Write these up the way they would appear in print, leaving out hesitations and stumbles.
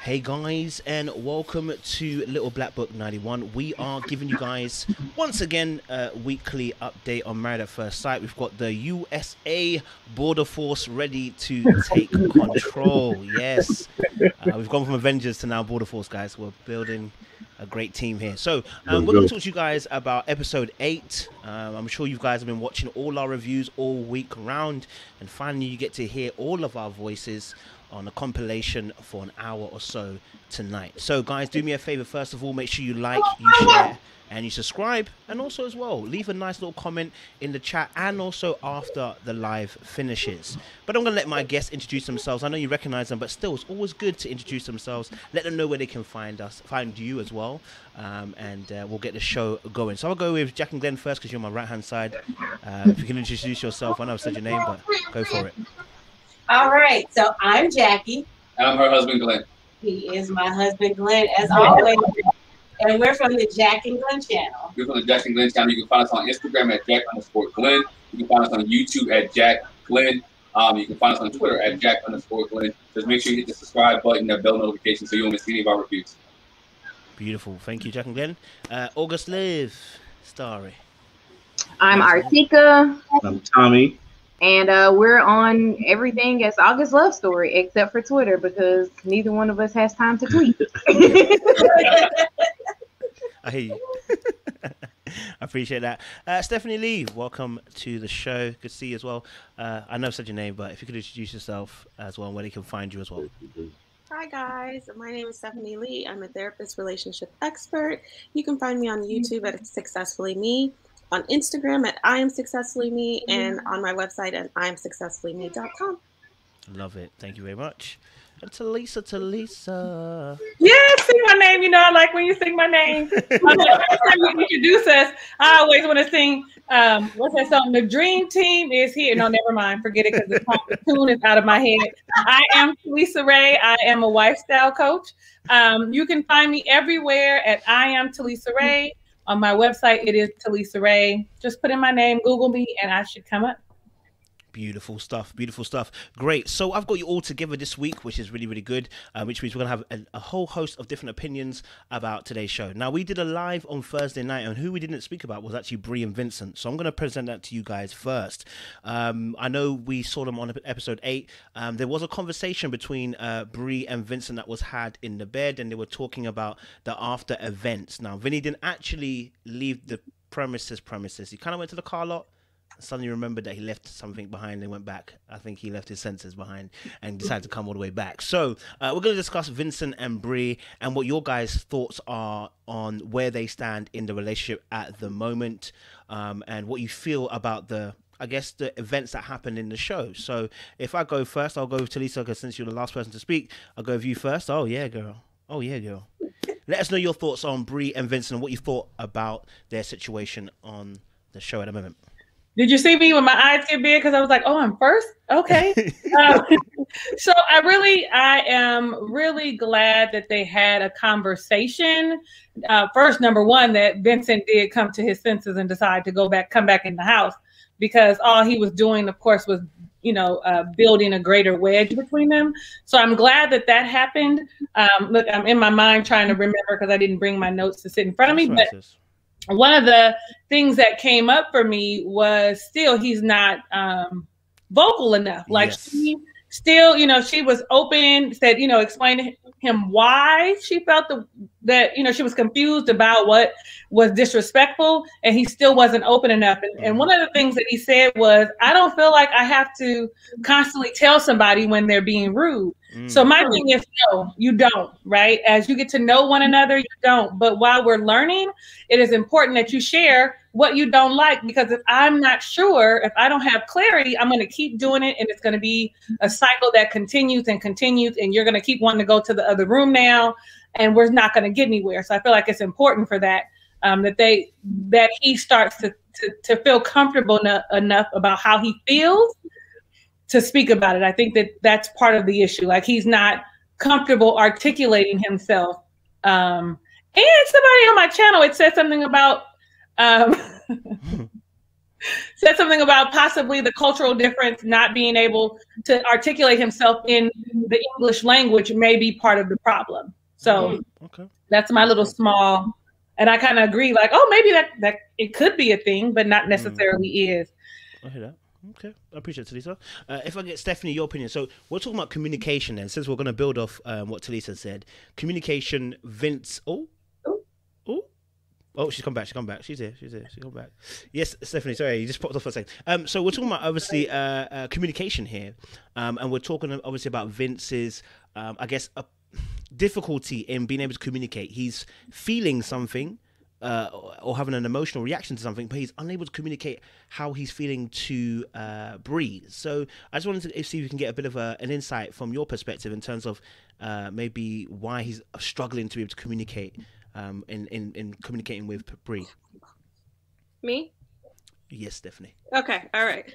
Hey guys, and welcome to Little Black Book 91. We are giving you guys once again a weekly update on Married at First Sight. We've got the USA Border Force ready to take control. Yes, we've gone from Avengers to now Border Force, guys. We're building a great team here. So we're going to talk to you guys about episode 8. I'm sure you guys have been watching all our reviews all week round, and finally you get to hear all of our voices on a compilation for an hour or so tonight. So guys, do me a favor. First of all, make sure you like, you share, and you subscribe, and also as well leave a nice little comment in the chat and also after the live finishes. But I'm gonna let my guests introduce themselves. I know you recognize them, but still it's always good to introduce themselves, let them know where they can find us, find you as well, and we'll get the show going. So I'll go with Jack and Glenn first because you're on my right hand side. If you can introduce yourself. I know I've said your name, but go for it. All right, so I'm Jackie. I'm her husband, Glenn. He is my husband, Glenn, as always. And we're from the Jack and Glenn channel. We're from the Jack and Glenn channel. You can find us on Instagram at Jack_Glenn. You can find us on YouTube at Jack Glenn. You can find us on Twitter at Jack_Glenn. Just make sure you hit the subscribe button, that bell notification, so you don't miss any of our reviews. Beautiful. Thank you, Jack and Glenn. August Live, Starry. I'm Artika. I'm Tommy. And we're on everything as August Love Story except for Twitter because neither one of us has time to tweet. I hear you. I appreciate that. Stephanie Lee, welcome to the show. Good to see you as well. I know I've said your name, but if you could introduce yourself as well and where they can find you as well. Hi guys, my name is Stephanie Lee. I'm a therapist relationship expert. You can find me on YouTube at Successfully Me, on Instagram at I Am Successfully Me, and on my website at IamSuccessfullyMe.com. Love it. Thank you very much. And Talisa. Yeah, sing my name. You know, I like when you sing my name. Every time you introduce us, I always want to sing, what's that song? The Dream Team is here. No, never mind. Forget it because the tune is out of my head. I am Talisa Ray. I am a lifestyle coach. You can find me everywhere at I Am Talisa Ray. On my website, it is Talisa Ray. Just put in my name, Google me, and I should come up. Beautiful stuff. Beautiful stuff. Great. So I've got you all together this week, which is really, really good, which means we're going to have a whole host of different opinions about today's show. Now, we did a live on Thursday night, and who we didn't speak about was actually Bree and Vincent. So I'm going to present that to you guys first. I know we saw them on episode 8. There was a conversation between Bree and Vincent that was had in the bed, and they were talking about the after events. Now, Vinny didn't actually leave the premises. He kind of went to the car lot. Suddenly remembered that he left something behind and went back. I think he left his sensors behind and decided to come all the way back. So we're going to discuss Vincent and Bree and what your guys' thoughts are on where they stand in the relationship at the moment, and what you feel about the events that happened in the show. So if I go first, I'll go with Talisa because since you're the last person to speak, I'll go with you first. Oh yeah, girl. Oh yeah, girl. Let us know your thoughts on Bree and Vincent and what you thought about their situation on the show at the moment. Did you see me when my eyes get big? Because I was like, oh, I'm first? Okay. So I am really glad that they had a conversation. First, number one, that Vincent did come to his senses and decide to come back in the house, because all he was doing, of course, was, building a greater wedge between them. So I'm glad that happened. Look, I'm in my mind trying to remember because I didn't bring my notes to sit in front of me. But one of the things that came up for me was still he's not vocal enough. Like she still, she was open, said, explained to him why she felt that she was confused about what was disrespectful, and he still wasn't open enough. And one of the things that he said was, I don't feel like I have to constantly tell somebody when they're being rude. So my thing is, no, you don't, right? As you get to know one another, you don't. But while we're learning, it is important that you share what you don't like, because if I'm not sure, if I don't have clarity, I'm going to keep doing it, and it's going to be a cycle that continues and continues, and you're going to keep wanting to go to the other room now, and we're not going to get anywhere. So I feel like it's important for that, that he starts to feel comfortable enough about how he feels to speak about it. I think that's part of the issue. Like, he's not comfortable articulating himself. And somebody on my channel, it said something about said something about possibly the cultural difference, not being able to articulate himself in the English language may be part of the problem. So that's my little small, and I kind of agree, like, oh, maybe that it could be a thing, but not necessarily is. I hear that. Okay, I appreciate it, Talisa. If I get Stephanie, your opinion. So we're talking about communication, then, since we're going to build off what Talisa said. Communication, Vince. Oh, she's come back. She's here. She's come back. Yes, Stephanie. Sorry, you just popped off for a second. So we're talking about obviously communication here, and we're talking obviously about Vince's, I guess, a difficulty in being able to communicate. He's feeling something. Or having an emotional reaction to something, but he's unable to communicate how he's feeling to Bree. So I just wanted to see if you can get a bit of an insight from your perspective in terms of maybe why he's struggling to be able to communicate in communicating with Bree. Me? Yes, Stephanie. Okay, all right.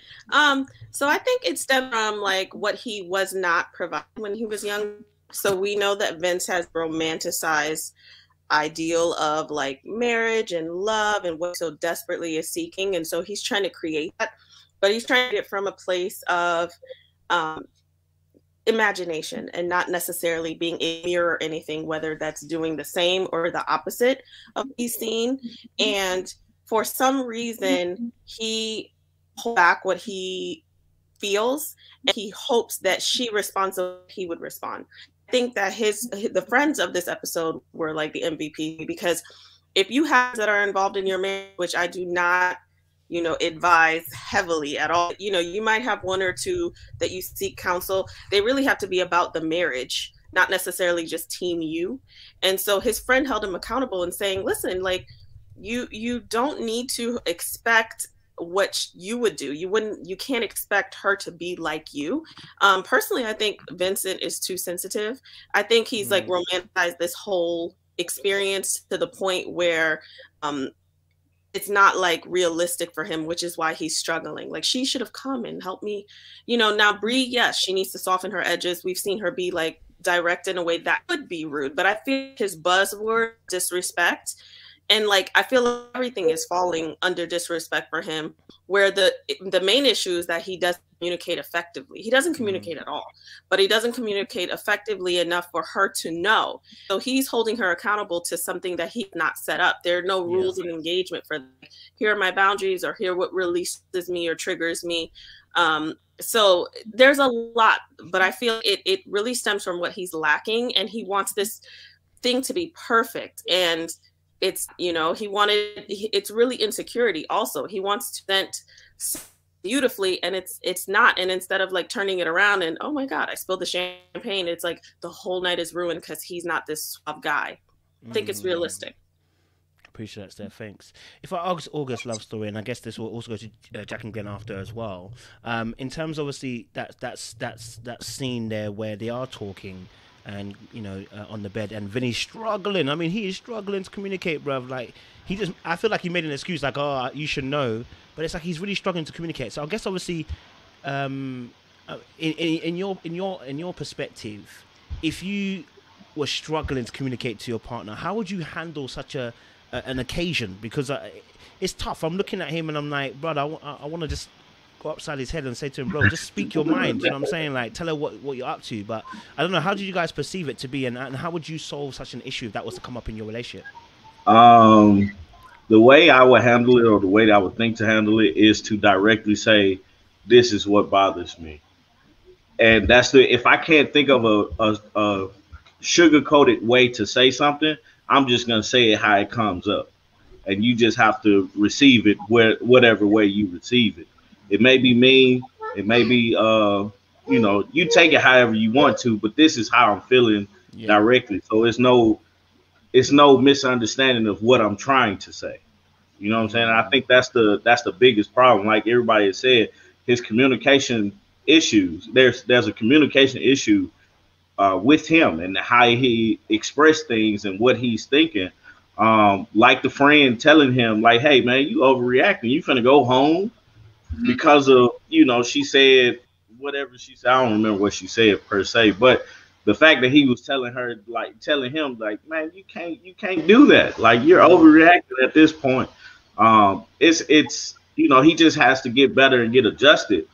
So I think it stemmed from like what he was not providing when he was young. So we know that Vince has romanticized ideal of like marriage and love and what so desperately is seeking, and so he's trying to create that, but he's trying to get from a place of imagination and not necessarily being a mirror or anything, whether that's doing the same or the opposite of what he's seen. And for some reason he pulled back what he feels, and he hopes that she responds so he would respond. Think that the friends of this episode were like the MVP, because if you have that are involved in your marriage, which I do not, advise heavily at all, you might have one or two that you seek counsel. They really have to be about the marriage, not necessarily just team you. And so his friend held him accountable and saying, listen, like you don't need to expect what you would do. You can't expect her to be like you. Personally, I think Vincent is too sensitive. I think he's like romanticized this whole experience to the point where it's not like realistic for him, which is why he's struggling. Like, she should have come and helped me. Now Bree, yes, she needs to soften her edges. We've seen her be like direct in a way that could be rude, but I feel his buzzword disrespect. And like, I feel everything is falling under disrespect for him, where the main issue is that he doesn't communicate effectively. He doesn't communicate at all, but he doesn't communicate effectively enough for her to know. So he's holding her accountable to something that he's not set up. There are no rules of engagement for, here are my boundaries, or here what releases me or triggers me. So there's a lot, but I feel it really stems from what he's lacking, and he wants this thing to be perfect. And it's, it's really insecurity also. He wants to present beautifully, and it's not. And instead of like turning it around and, oh my God, I spilled the champagne, it's like the whole night is ruined because he's not this suave guy. I think it's realistic. Appreciate that, Steph. Thanks. If I ask August love story, and I guess this will also go to Jack and Glenn after as well. In terms, obviously, that scene there where they are talking, and on the bed, and Vinny's struggling. I mean, he is struggling to communicate, bruv. Like, I feel like he made an excuse, like, oh, you should know, but it's like he's really struggling to communicate. So I guess obviously, in your perspective, if you were struggling to communicate to your partner, how would you handle such an occasion? Because it's tough. I'm looking at him and I'm like, brother, I want to just go upside his head and say to him, bro, just speak your mind. You know what I'm saying? Like, tell her what you're up to. But I don't know, how did you guys perceive it to be, and how would you solve such an issue if that was to come up in your relationship? The way I would handle it, or the way that I would think to handle it, is to directly say, this is what bothers me. And if I can't think of a sugar-coated way to say something, I'm just going to say it how it comes up. And you just have to receive it whatever way you receive it. It may be mean, it may be, you take it however you want to, but this is how I'm feeling directly. So it's no misunderstanding of what I'm trying to say. You know what I'm saying? And I think that's the biggest problem. Like everybody has said, his communication issues. There's a communication issue with him and how he expressed things and what he's thinking. Like the friend telling him, like, hey man, you overreacting. You finna go home because of, she said whatever she said. I don't remember what she said per se, but the fact that he was telling him, man, you can't do that. Like, you're overreacting at this point. you know, he just has to get better and get adjusted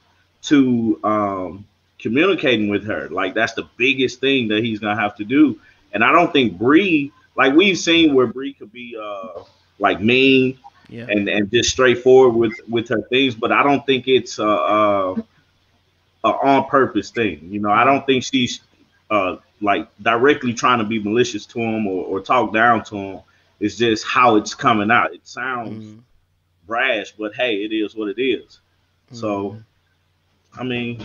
to communicating with her. Like, that's the biggest thing that he's gonna have to do. And I don't think Bree, like, we've seen where Bree could be like mean and just straightforward with her things, but I don't think it's a on purpose thing. You know, I don't think she's like directly trying to be malicious to him or talk down to him. It's just how it's coming out. It sounds brash, but hey, it is what it is. So, I mean,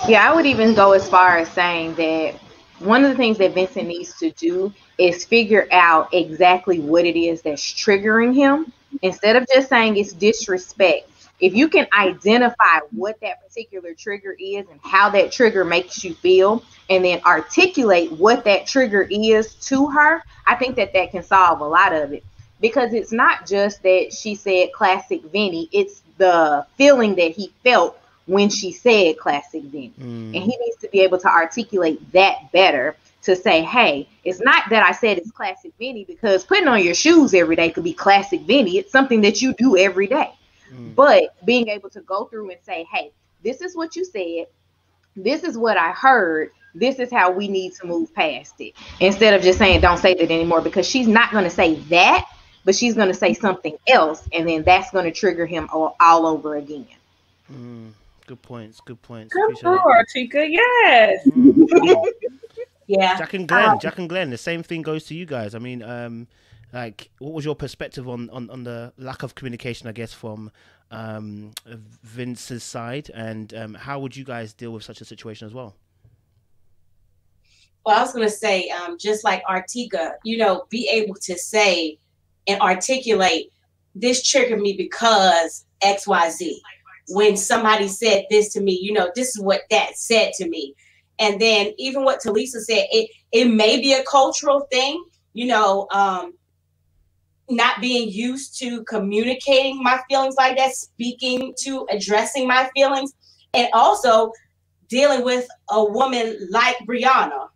yeah, I would even go as far as saying that one of the things that Vincent needs to do is figure out exactly what it is that's triggering him, instead of just saying it's disrespect. If you can identify what that particular trigger is and how that trigger makes you feel, and then articulate what that trigger is to her, I think that that can solve a lot of it. Because it's not just that she said classic Vinny, it's the feeling that he felt when she said classic Vinny. And he needs to be able to articulate that better, to say, hey, it's not that I said it's classic Vinny, because putting on your shoes every day could be classic Vinny. It's something that you do every day. But being able to go through and say, hey, this is what you said, this is what I heard, this is how we need to move past it, instead of just saying don't say that anymore, because she's not going to say that, but she's going to say something else, and then that's going to trigger him all over again. Good points. Good Lord, Tika, yes. Yeah. Jack and Glenn, the same thing goes to you guys. I mean, like, what was your perspective on the lack of communication, I guess, from Vince's side, and how would you guys deal with such a situation as well? Well, I was going to say, just like Artika, you know, be able to say and articulate, this triggered me because XYZ. When somebody said this to me, you know, this is what that said to me. And then even what Talisa said, it may be a cultural thing, you know, not being used to communicating my feelings like that, speaking to, addressing my feelings, and also dealing with a woman like Brianna,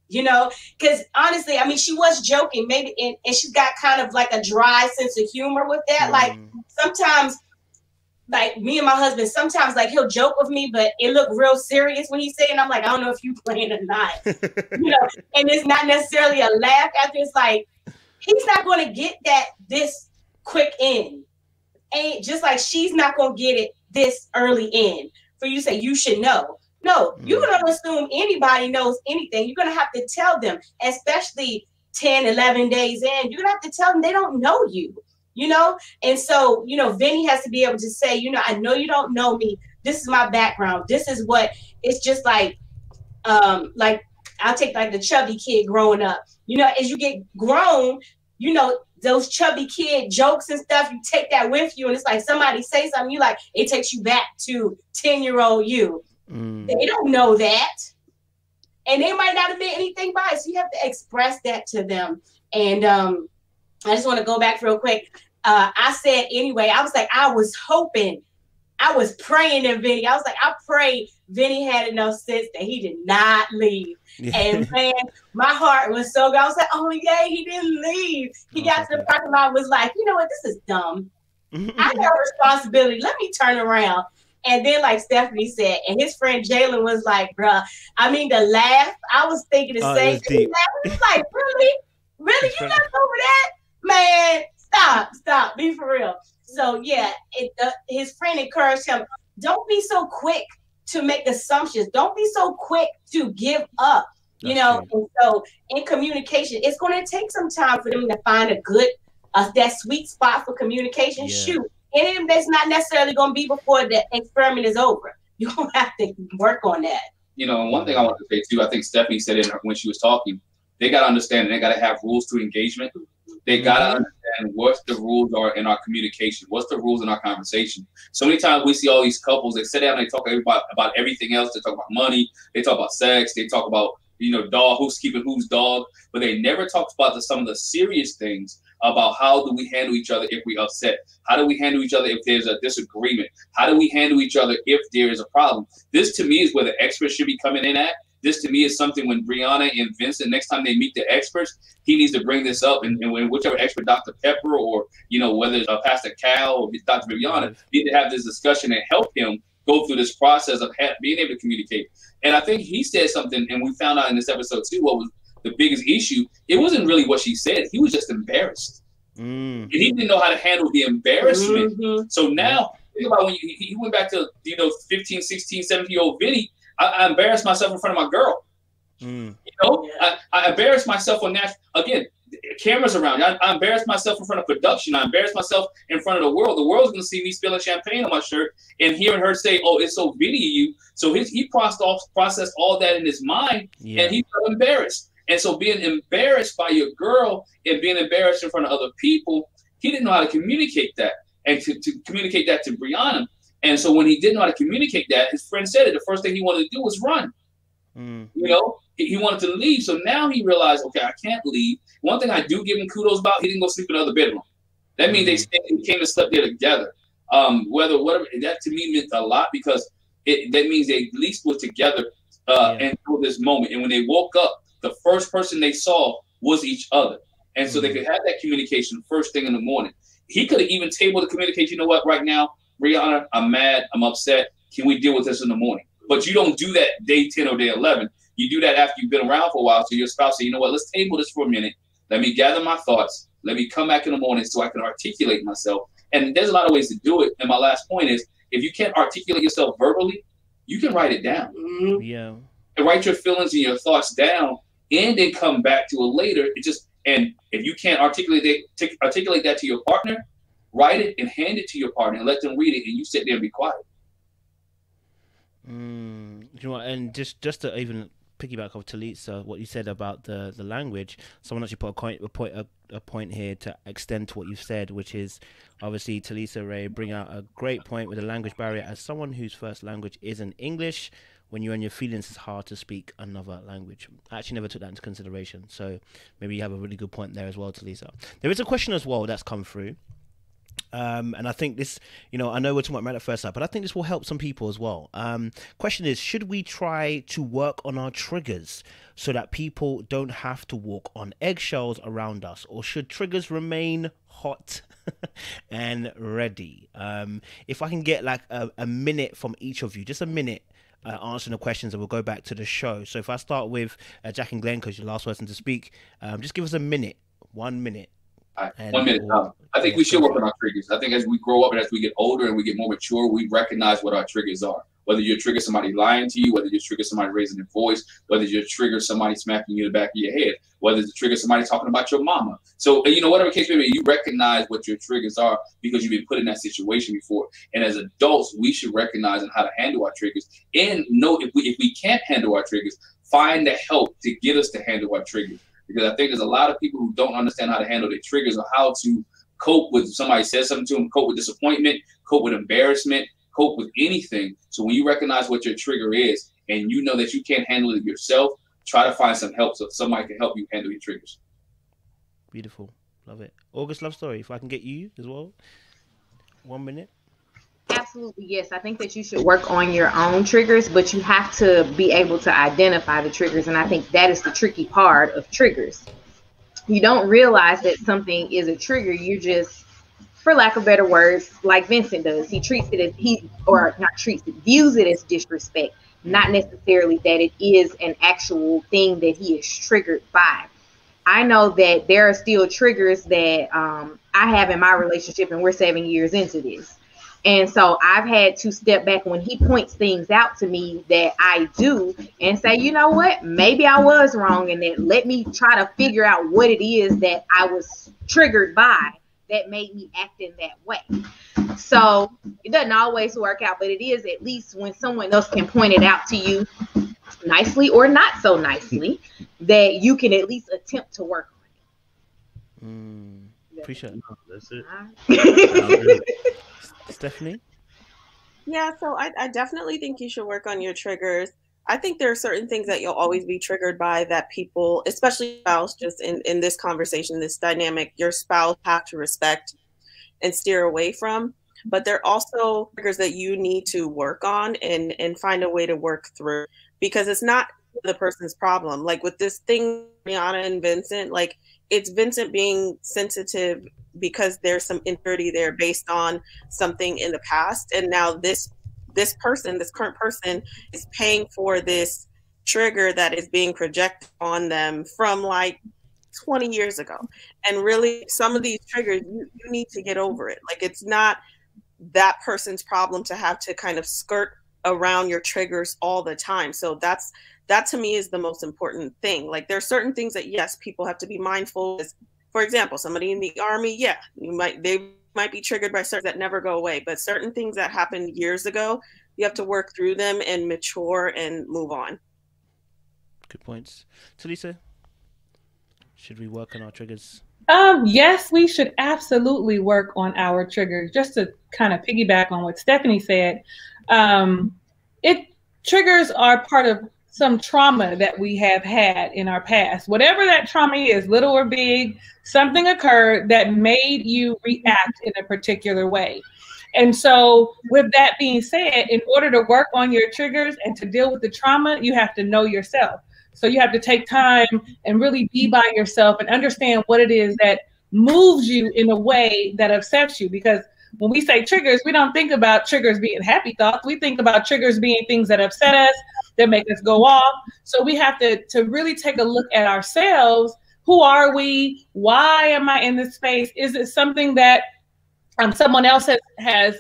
you know, because honestly, I mean, she was joking, maybe, and she's got kind of like a dry sense of humor with that. Like, sometimes, like, me and my husband, sometimes, like, he'll joke with me, but it looked real serious when he's saying, I'm like, I don't know if you playing or not, you know, and it's not necessarily a laugh after. It's like, he's not going to get that this quick in. And just like she's not going to get it this early in for you to say, you should know. No, you're going to assume anybody knows anything. You're going to have to tell them, especially 10, 11 days in, you're going to have to tell them they don't know you, you know? And so, you know, Vinny has to be able to say, you know, I know you don't know me. This is my background. This is what, it's just like I'll take like the chubby kid growing up. You know, as you get grown, you know, those chubby kid jokes and stuff, you take that with you. And it's like somebody say something, you like, it takes you back to 10-year-old you. They don't know that. And they might not have been anything by it. So you have to express that to them. And I just want to go back real quick. I said anyway, I was like, I was praying in Vinny. I was like, I prayed Vinny had enough sense that he did not leave. And man, my heart was so good. I was like, oh yeah, he didn't leave. He got to the parking lot and was like, you know what, this is dumb. I got a responsibility. Let me turn around. And then, like Stephanie said, and his friend Jalen was like, bruh, I mean, the laugh, I was thinking the same thing. He was like, really? Really? You got over that? Man, stop. Be for real. So, yeah, his friend encouraged him, don't be so quick to make assumptions. Don't be so quick to give up, you know? And so in communication, it's going to take some time for them to find a good, that sweet spot for communication. Shoot. And that's not necessarily going to be before the experiment is over. You're going to have to work on that. You know, one thing I want to say too, I think Stephanie said it when she was talking, they got to understand, they got to have rules to engagement. They got to understand what the rules are in our communication. What's the rules in our conversation? So many times we see all these couples, they sit down and they talk about everything else. They talk about money. They talk about sex. They talk about, you know, dog, who's keeping whose dog. But they never talk about some of the serious things about how do we handle each other if we upset? How do we handle each other if there's a disagreement? How do we handle each other if there is a problem? This, to me, is where the experts should be coming in at. this to me is something when Brianna and Vincent, next time they meet the experts, he needs to bring this up. And when whichever expert, Dr. Pepper, or, you know, whether it's Pastor Cal or Dr. Viviana, need to have this discussion and help him go through this process of being able to communicate. And I think he said something, and we found out in this episode too, what was the biggest issue. It wasn't really what she said. He was just embarrassed. And he didn't know how to handle the embarrassment. So now, think about when he went back to, you know, 15, 16, 17-year-old Vinny. I embarrassed myself in front of my girl. You know, I embarrassed myself on that. Again, cameras around. I embarrassed myself in front of production. I embarrassed myself in front of the world. The world's going to see me spilling champagne on my shirt and hearing her say, "Oh, it's so Vinny you." So he processed all that in his mind, and he felt embarrassed. And so being embarrassed by your girl and being embarrassed in front of other people, he didn't know how to communicate that and to communicate that to Brianna. And so when he didn't know how to communicate that, his friend said it, the first thing he wanted to do was run. You know, he wanted to leave. So now he realized, okay, I can't leave. One thing I do give him kudos about, he didn't go sleep in another bedroom. That means they came and slept there together. Whatever, that to me meant a lot, because that means they at least were together until this moment. And when they woke up, the first person they saw was each other. And so they could have that communication first thing in the morning. He could have even tabled the communication. You know what, right now, Brianna, I'm mad, I'm upset. Can we deal with this in the morning? But you don't do that day 10 or day 11. You do that after you've been around for a while. So your spouse say, you know what, let's table this for a minute. Let me gather my thoughts. Let me come back in the morning so I can articulate myself. And there's a lot of ways to do it. And my last point is, if you can't articulate yourself verbally, you can write it down. And write your feelings and your thoughts down, and then come back to it later. And if you can't articulate that to your partner, write it and hand it to your partner and let them read it, and you sit there and be quiet. You know what, and just to even piggyback off Talisa, what you said about the language, someone actually put a point here to extend to what you've said, which is obviously Talisa Ray bring out a great point with the language barrier. As someone whose first language isn't English, when you're in your feelings, it's hard to speak another language. I actually never took that into consideration, so maybe you have a really good point there as well, Talisa. There is a question as well that's come through. And I think this, you know, I know we're talking about at first sight, but I think this will help some people as well. Question is, should we try to work on our triggers so that people don't have to walk on eggshells around us, or should triggers remain hot and ready? If I can get like a minute from each of you, just a minute, answering the questions, and we'll go back to the show. So if I start with Jack and Glenn, because you're the last person to speak, just give us a minute, 1 minute. 1 minute. I think we should work on our triggers. I think as we grow up and as we get older and we get more mature, we recognize what our triggers are. Whether you trigger somebody lying to you, whether you trigger somebody raising their voice, whether you trigger somebody smacking you in the back of your head, whether you trigger somebody talking about your mama. So, you know, whatever case may be, you recognize what your triggers are because you've been put in that situation before. And as adults, we should recognize how to handle our triggers, and know if we can't handle our triggers, find the help to get us to handle our triggers. Because I think there's a lot of people who don't understand how to handle their triggers, or how to cope with somebody says something to them, cope with disappointment, cope with embarrassment, cope with anything. So when you recognize what your trigger is and you know that you can't handle it yourself, try to find some help so somebody can help you handle your triggers. Beautiful. Love it. August Love Story, if I can get you as well. 1 minute. Absolutely, yes. I think that you should work on your own triggers, but you have to be able to identify the triggers. And I think that is the tricky part of triggers. You don't realize that something is a trigger. You just, for lack of better words, like Vincent does, he treats it as views it as disrespect, not necessarily that it is an actual thing that he is triggered by. I know that there are still triggers that I have in my relationship, and we're 7 years into this. And so I've had to step back when he points things out to me that I do and say, you know what, maybe I was wrong in that. Let me try to figure out what it is that I was triggered by that made me act in that way. So it doesn't always work out, but it is at least when someone else can point it out to you nicely or not so nicely, that you can at least attempt to work on it. Appreciate it. That's it. Stephanie? Yeah, so I definitely think you should work on your triggers. I think there are certain things that you'll always be triggered by that people, especially spouse, just in this conversation, this dynamic, your spouse have to respect and steer away from. But there are also triggers that you need to work on and find a way to work through, because it's not the person's problem. Like with this thing, Rihanna and Vincent, like it's Vincent being sensitive because there's some impurity there based on something in the past. And now this current person is paying for this trigger that is being projected on them from like 20 years ago. And really some of these triggers, you need to get over it. Like it's not that person's problem to have to kind of skirt around your triggers all the time. So that to me is the most important thing. Like there's certain things that, yes, people have to be mindful. For example, somebody in the army, yeah, they might be triggered by certain that never go away, but certain things that happened years ago, you have to work through them and mature and move on. Good points. Talisa, should we work on our triggers? Yes, we should absolutely work on our triggers. Just to kind of piggyback on what Stephanie said, triggers are part of some trauma that we have had in our past. Whatever that trauma is, little or big, something occurred that made you react in a particular way. And so with that being said, in order to work on your triggers and to deal with the trauma, you have to know yourself. So you have to take time and really be by yourself and understand what it is that moves you in a way that upsets you. Because when we say triggers, we don't think about triggers being happy thoughts. We think about triggers being things that upset us, that make us go off. So we have to really take a look at ourselves. Who are we? Why am I in this space? Is it something that someone else has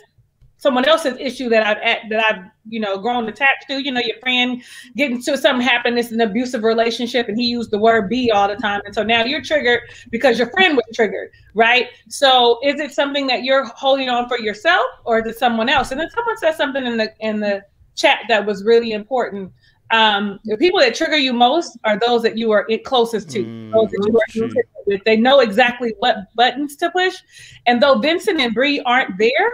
someone else's issue that I've grown attached to? Your friend getting to something happened, it's an abusive relationship, and he used the word "be" all the time, and so now you're triggered because your friend was triggered, right? So is it something that you're holding on for yourself, or is it someone else? And then someone said something in the chat that was really important. The people that trigger you most are those that you are closest to, those that you are intimate with. They know exactly what buttons to push, and though Vincent and Bree aren't there,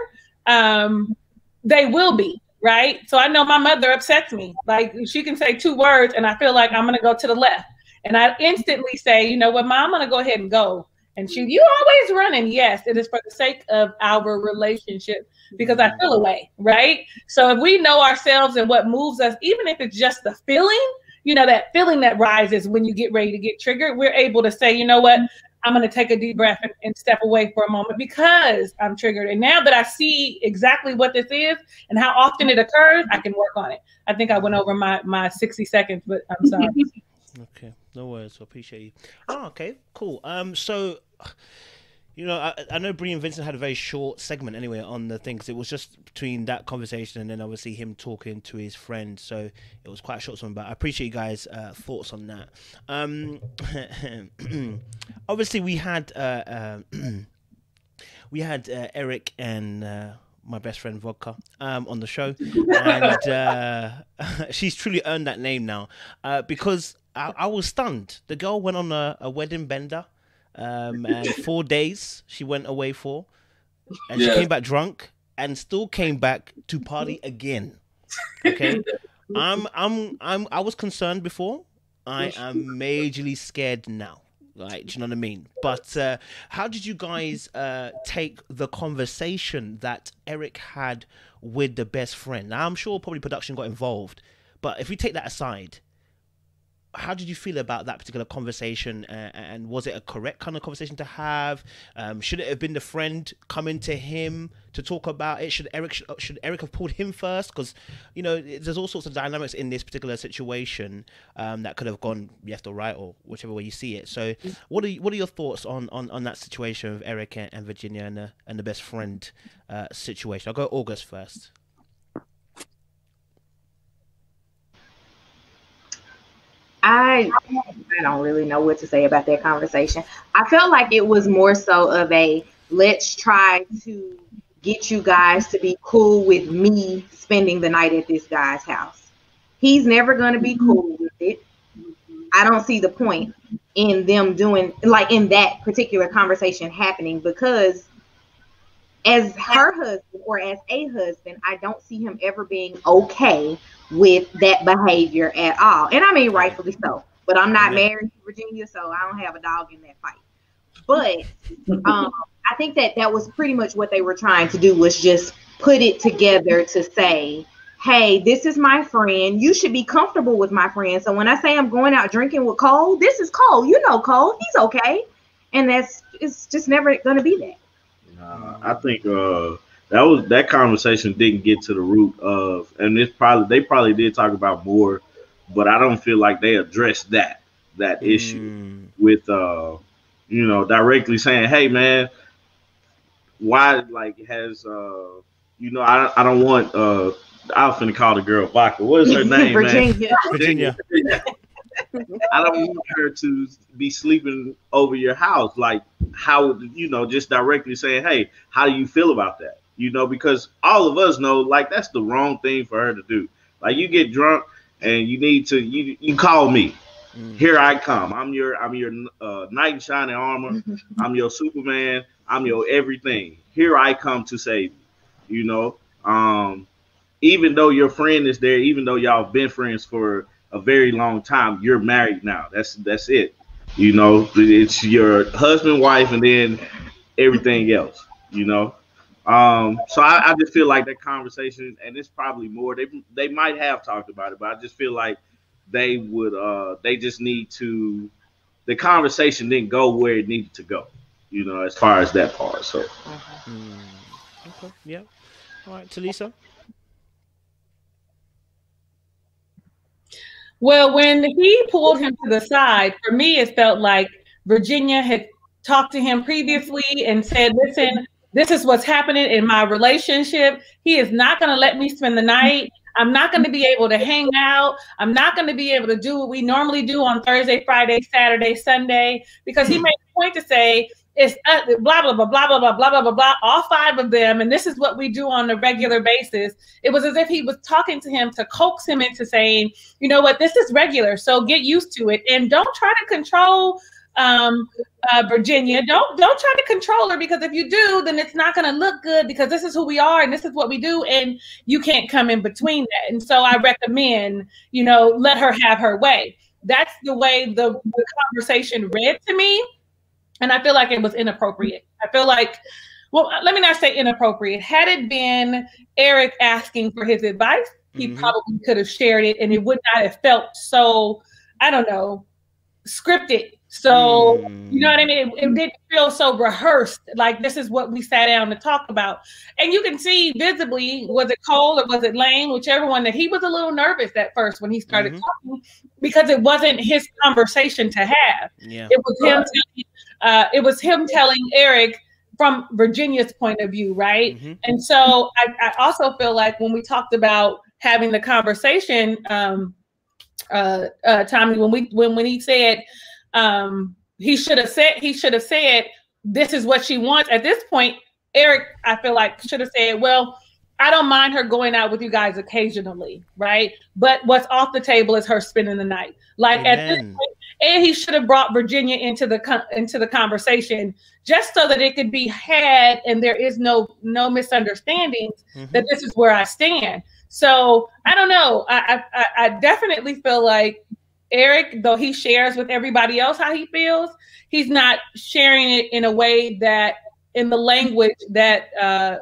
they will be, right? So I know my mother upsets me. Like she can say 2 words and I feel like I'm going to go to the left. And I instantly say, you know what, Mom, I'm going to go ahead and go. And you always running. Yes, it is for the sake of our relationship because I feel away, right? So if we know ourselves and what moves us, even if it's just the feeling, that feeling that rises when you get ready to get triggered, we're able to say, you know what, I'm going to take a deep breath and step away for a moment because I'm triggered. And now that I see exactly what this is and how often it occurs, I can work on it. I think I went over my 60 seconds, but I'm sorry. Okay, no worries. I appreciate you. Oh, okay, cool. So, I know Bree and Vincent had a very short segment anyway on the thing, because it was just between that conversation and then obviously him talking to his friend. So it was quite a short one, but I appreciate you guys' thoughts on that. Obviously, we had Eric and my best friend Vodka on the show, and she's truly earned that name now because I was stunned. The girl went on a wedding bender. And 4 days she went away for, and she came back drunk and still came back to party again. Okay, I was concerned before. I am majorly scared now. Like, do you know what I mean? But how did you guys take the conversation that Eric had with the best friend? Now, I'm sure probably production got involved, but if we take that aside, how did you feel about that particular conversation, and was it a correct kind of conversation to have? Should it have been the friend coming to him to talk about it? Should Eric have pulled him first? Because there's all sorts of dynamics in this particular situation that could have gone left or right or whichever way you see it. So what are your thoughts on that situation of Eric and Virginia and the best friend situation? I'll go August first. I don't really know what to say about that conversation. I felt like it was more so of a let's try to get you guys to be cool with me spending the night at this guy's house. He's never going to be cool with it. I don't see the point in them doing, like, in that particular conversation happening, because as her husband or as a husband, I don't see him ever being okay with that behavior at all. And I mean, rightfully so. But I'm not married to Virginia, so I don't have a dog in that fight. But I think that was pretty much what they were trying to do, was just put it together to say, hey, this is my friend. You should be comfortable with my friend. So when I say I'm going out drinking with Cole, this is Cole. You know Cole. He's okay. And it's just never going to be that. I think that conversation didn't get to the root of, and they probably did talk about more, but I don't feel like they addressed that issue with directly saying, hey man, why has I don't want I was finna call the girl Vodka. What is her name, Virginia. man? Virginia. I don't want her to be sleeping over your house. Like, how, just directly saying, hey, how do you feel about that? Because all of us know, like, that's the wrong thing for her to do. Like, you get drunk and you need to, you call me. Here I come. I'm your knight in shining armor. I'm your Superman. I'm your everything. Here I come to save you. Even though your friend is there, even though y'all been friends for a very long time, you're married now. That's it. It's your husband, wife, and then everything else. So I just feel like that conversation, and it's probably more. They might have talked about it, but I just feel like they would. They just need to. The conversation didn't go where it needed to go. As far as that part. So. Okay. Yeah. All right, Talisa. Well, when he pulled him to the side, for me, it felt like Virginia had talked to him previously and said, listen, this is what's happening in my relationship. He is not going to let me spend the night. I'm not going to be able to hang out. I'm not going to be able to do what we normally do on Thursday, Friday, Saturday, Sunday, because he made a point to say, it's blah, blah, blah, blah, blah, blah, blah, blah, blah, blah, all five of them. And this is what we do on a regular basis. It was as if he was talking to him to coax him into saying, you know what, this is regular. So get used to it. And don't try to control Virginia. Don't try to control her, because if you do, then it's not going to look good, because this is who we are and this is what we do. And you can't come in between that. And so I recommend, let her have her way. That's the way the conversation read to me. And I feel like it was inappropriate. I feel like, well, let me not say inappropriate. Had it been Eric asking for his advice, he probably could have shared it, and it would not have felt so, I don't know, scripted. So, you know what I mean? It didn't feel so rehearsed, like this is what we sat down to talk about. And you can see visibly, was it Cole or was it Lane, whichever one, that he was a little nervous at first when he started talking, because it wasn't his conversation to have. Yeah. It was him telling Eric from Virginia's point of view, right? And so I also feel like when we talked about having the conversation, Tommy, when he said he should have said this is what she wants. At this point, Eric, I feel like, should have said, well, I don't mind her going out with you guys occasionally, right? But what's off the table is her spending the night. Like at this point, and he should have brought Virginia into the conversation, just so that it could be had and there is no misunderstandings, that this is where I stand. So I don't know. I definitely feel like Eric, though he shares with everybody else how he feels, he's not sharing it in a way that, in the language that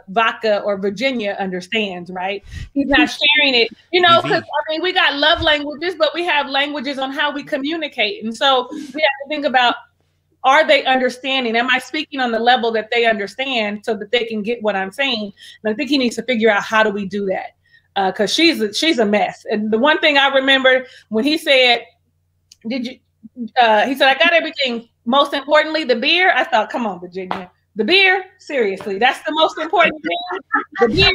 Vodka or Virginia understands, right? He's not sharing it, because we got love languages, but we have languages on how we communicate. And so we have to think about, are they understanding? Am I speaking on the level that they understand so that they can get what I'm saying? And I think he needs to figure out, how do we do that? Because she's a mess. And the one thing I remember when he said, he said, I got everything. Most importantly, the beer. I thought, come on, Virginia. The beer, seriously, that's the most important thing. The beer.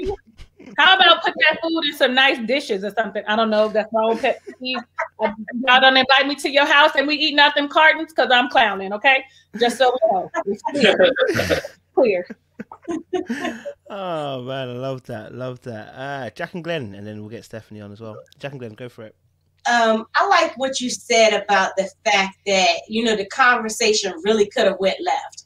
How about put that food in some nice dishes or something? I don't know. That's my own pet peeve. Y'all don't invite me to your house and we eating out them cartons because I'm clowning, okay? Just so we know. It's clear. Oh man, I love that. Jack and Glenn, and then we'll get Stephanie on as well. Jack and Glenn, go for it. I like what you said about the fact that, the conversation really could have went left.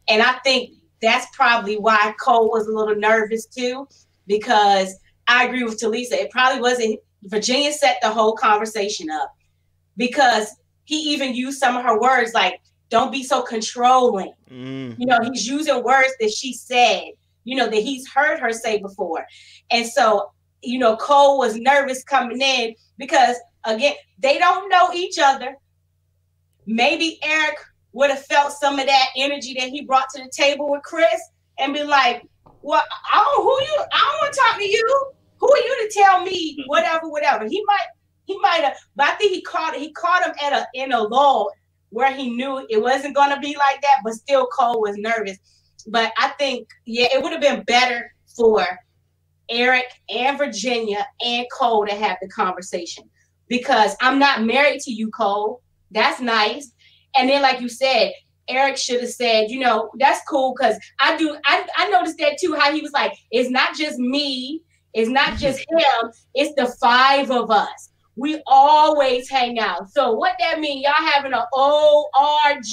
And I think that's probably why Cole was a little nervous too, because I agree with Talisa. It probably wasn't. Virginia set the whole conversation up, because he even used some of her words like, don't be so controlling. He's using words that she said, that he's heard her say before. And so you know, Cole was nervous coming in because, again, they don't know each other. Maybe Eric would have felt some of that energy that he brought to the table with Chris and be like, well, I don't want to talk to you. Who are you to tell me whatever? He might have, but I think he caught him in a lull where he knew it wasn't going to be like that, but still Cole was nervous. But I think, yeah, it would have been better for Eric and Virginia and Cole to have the conversation, because I'm not married to you, Cole. That's nice. And then, like you said, Eric should have said, you know, that's cool, because I noticed that too, how he was like, it's not just me, it's not just him, it's the 5 of us. We always hang out. So what that mean? Y'all having an ORG,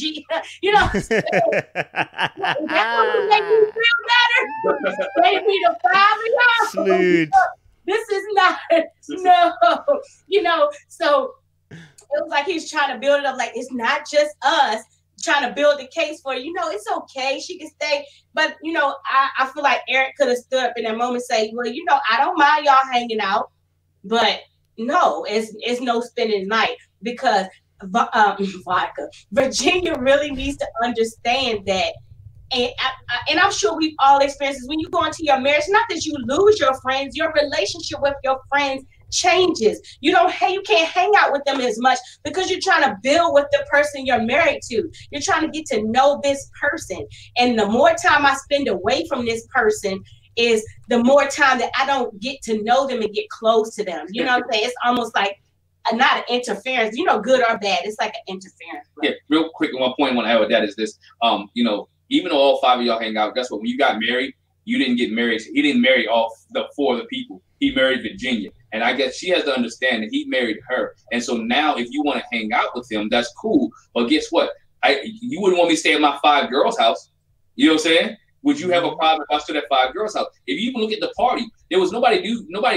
you know? That's what would make you feel better. Maybe the 5 of y'all. Slewed. This is not, no, you know. So it was like he was trying to build it up, like it's not just us, trying to build the case for, you know, it's okay, she can stay. But, you know, I feel like Eric could have stood up in that moment and say, well, you know, I don't mind y'all hanging out, but no, it's no spending the night, because Virginia really needs to understand that. And I'm sure we've all experienced this. When you go into your marriage, not that you lose your friends, your relationship with your friends changes. You can't hang out with them as much because you're trying to build with the person you're married to. You're trying to get to know this person. And the more time I spend away from this person is the more time that I don't get to know them and get close to them. You know what I'm saying? It's almost like not an interference, you know, good or bad. It's like an interference. Yeah, real quick, one point I want to add with that is this, you know, even though all 5 of y'all hang out, guess what? When you got married, you didn't get married. He didn't marry all the 4 of the people. He married Virginia. And I guess she has to understand that he married her. And so now if you want to hang out with him, that's cool. But guess what? You wouldn't want me to stay at my 5 girls' house. You know what I'm saying? Would you have a problem if I stood at 5 girls' house? If you even look at the party, there was nobody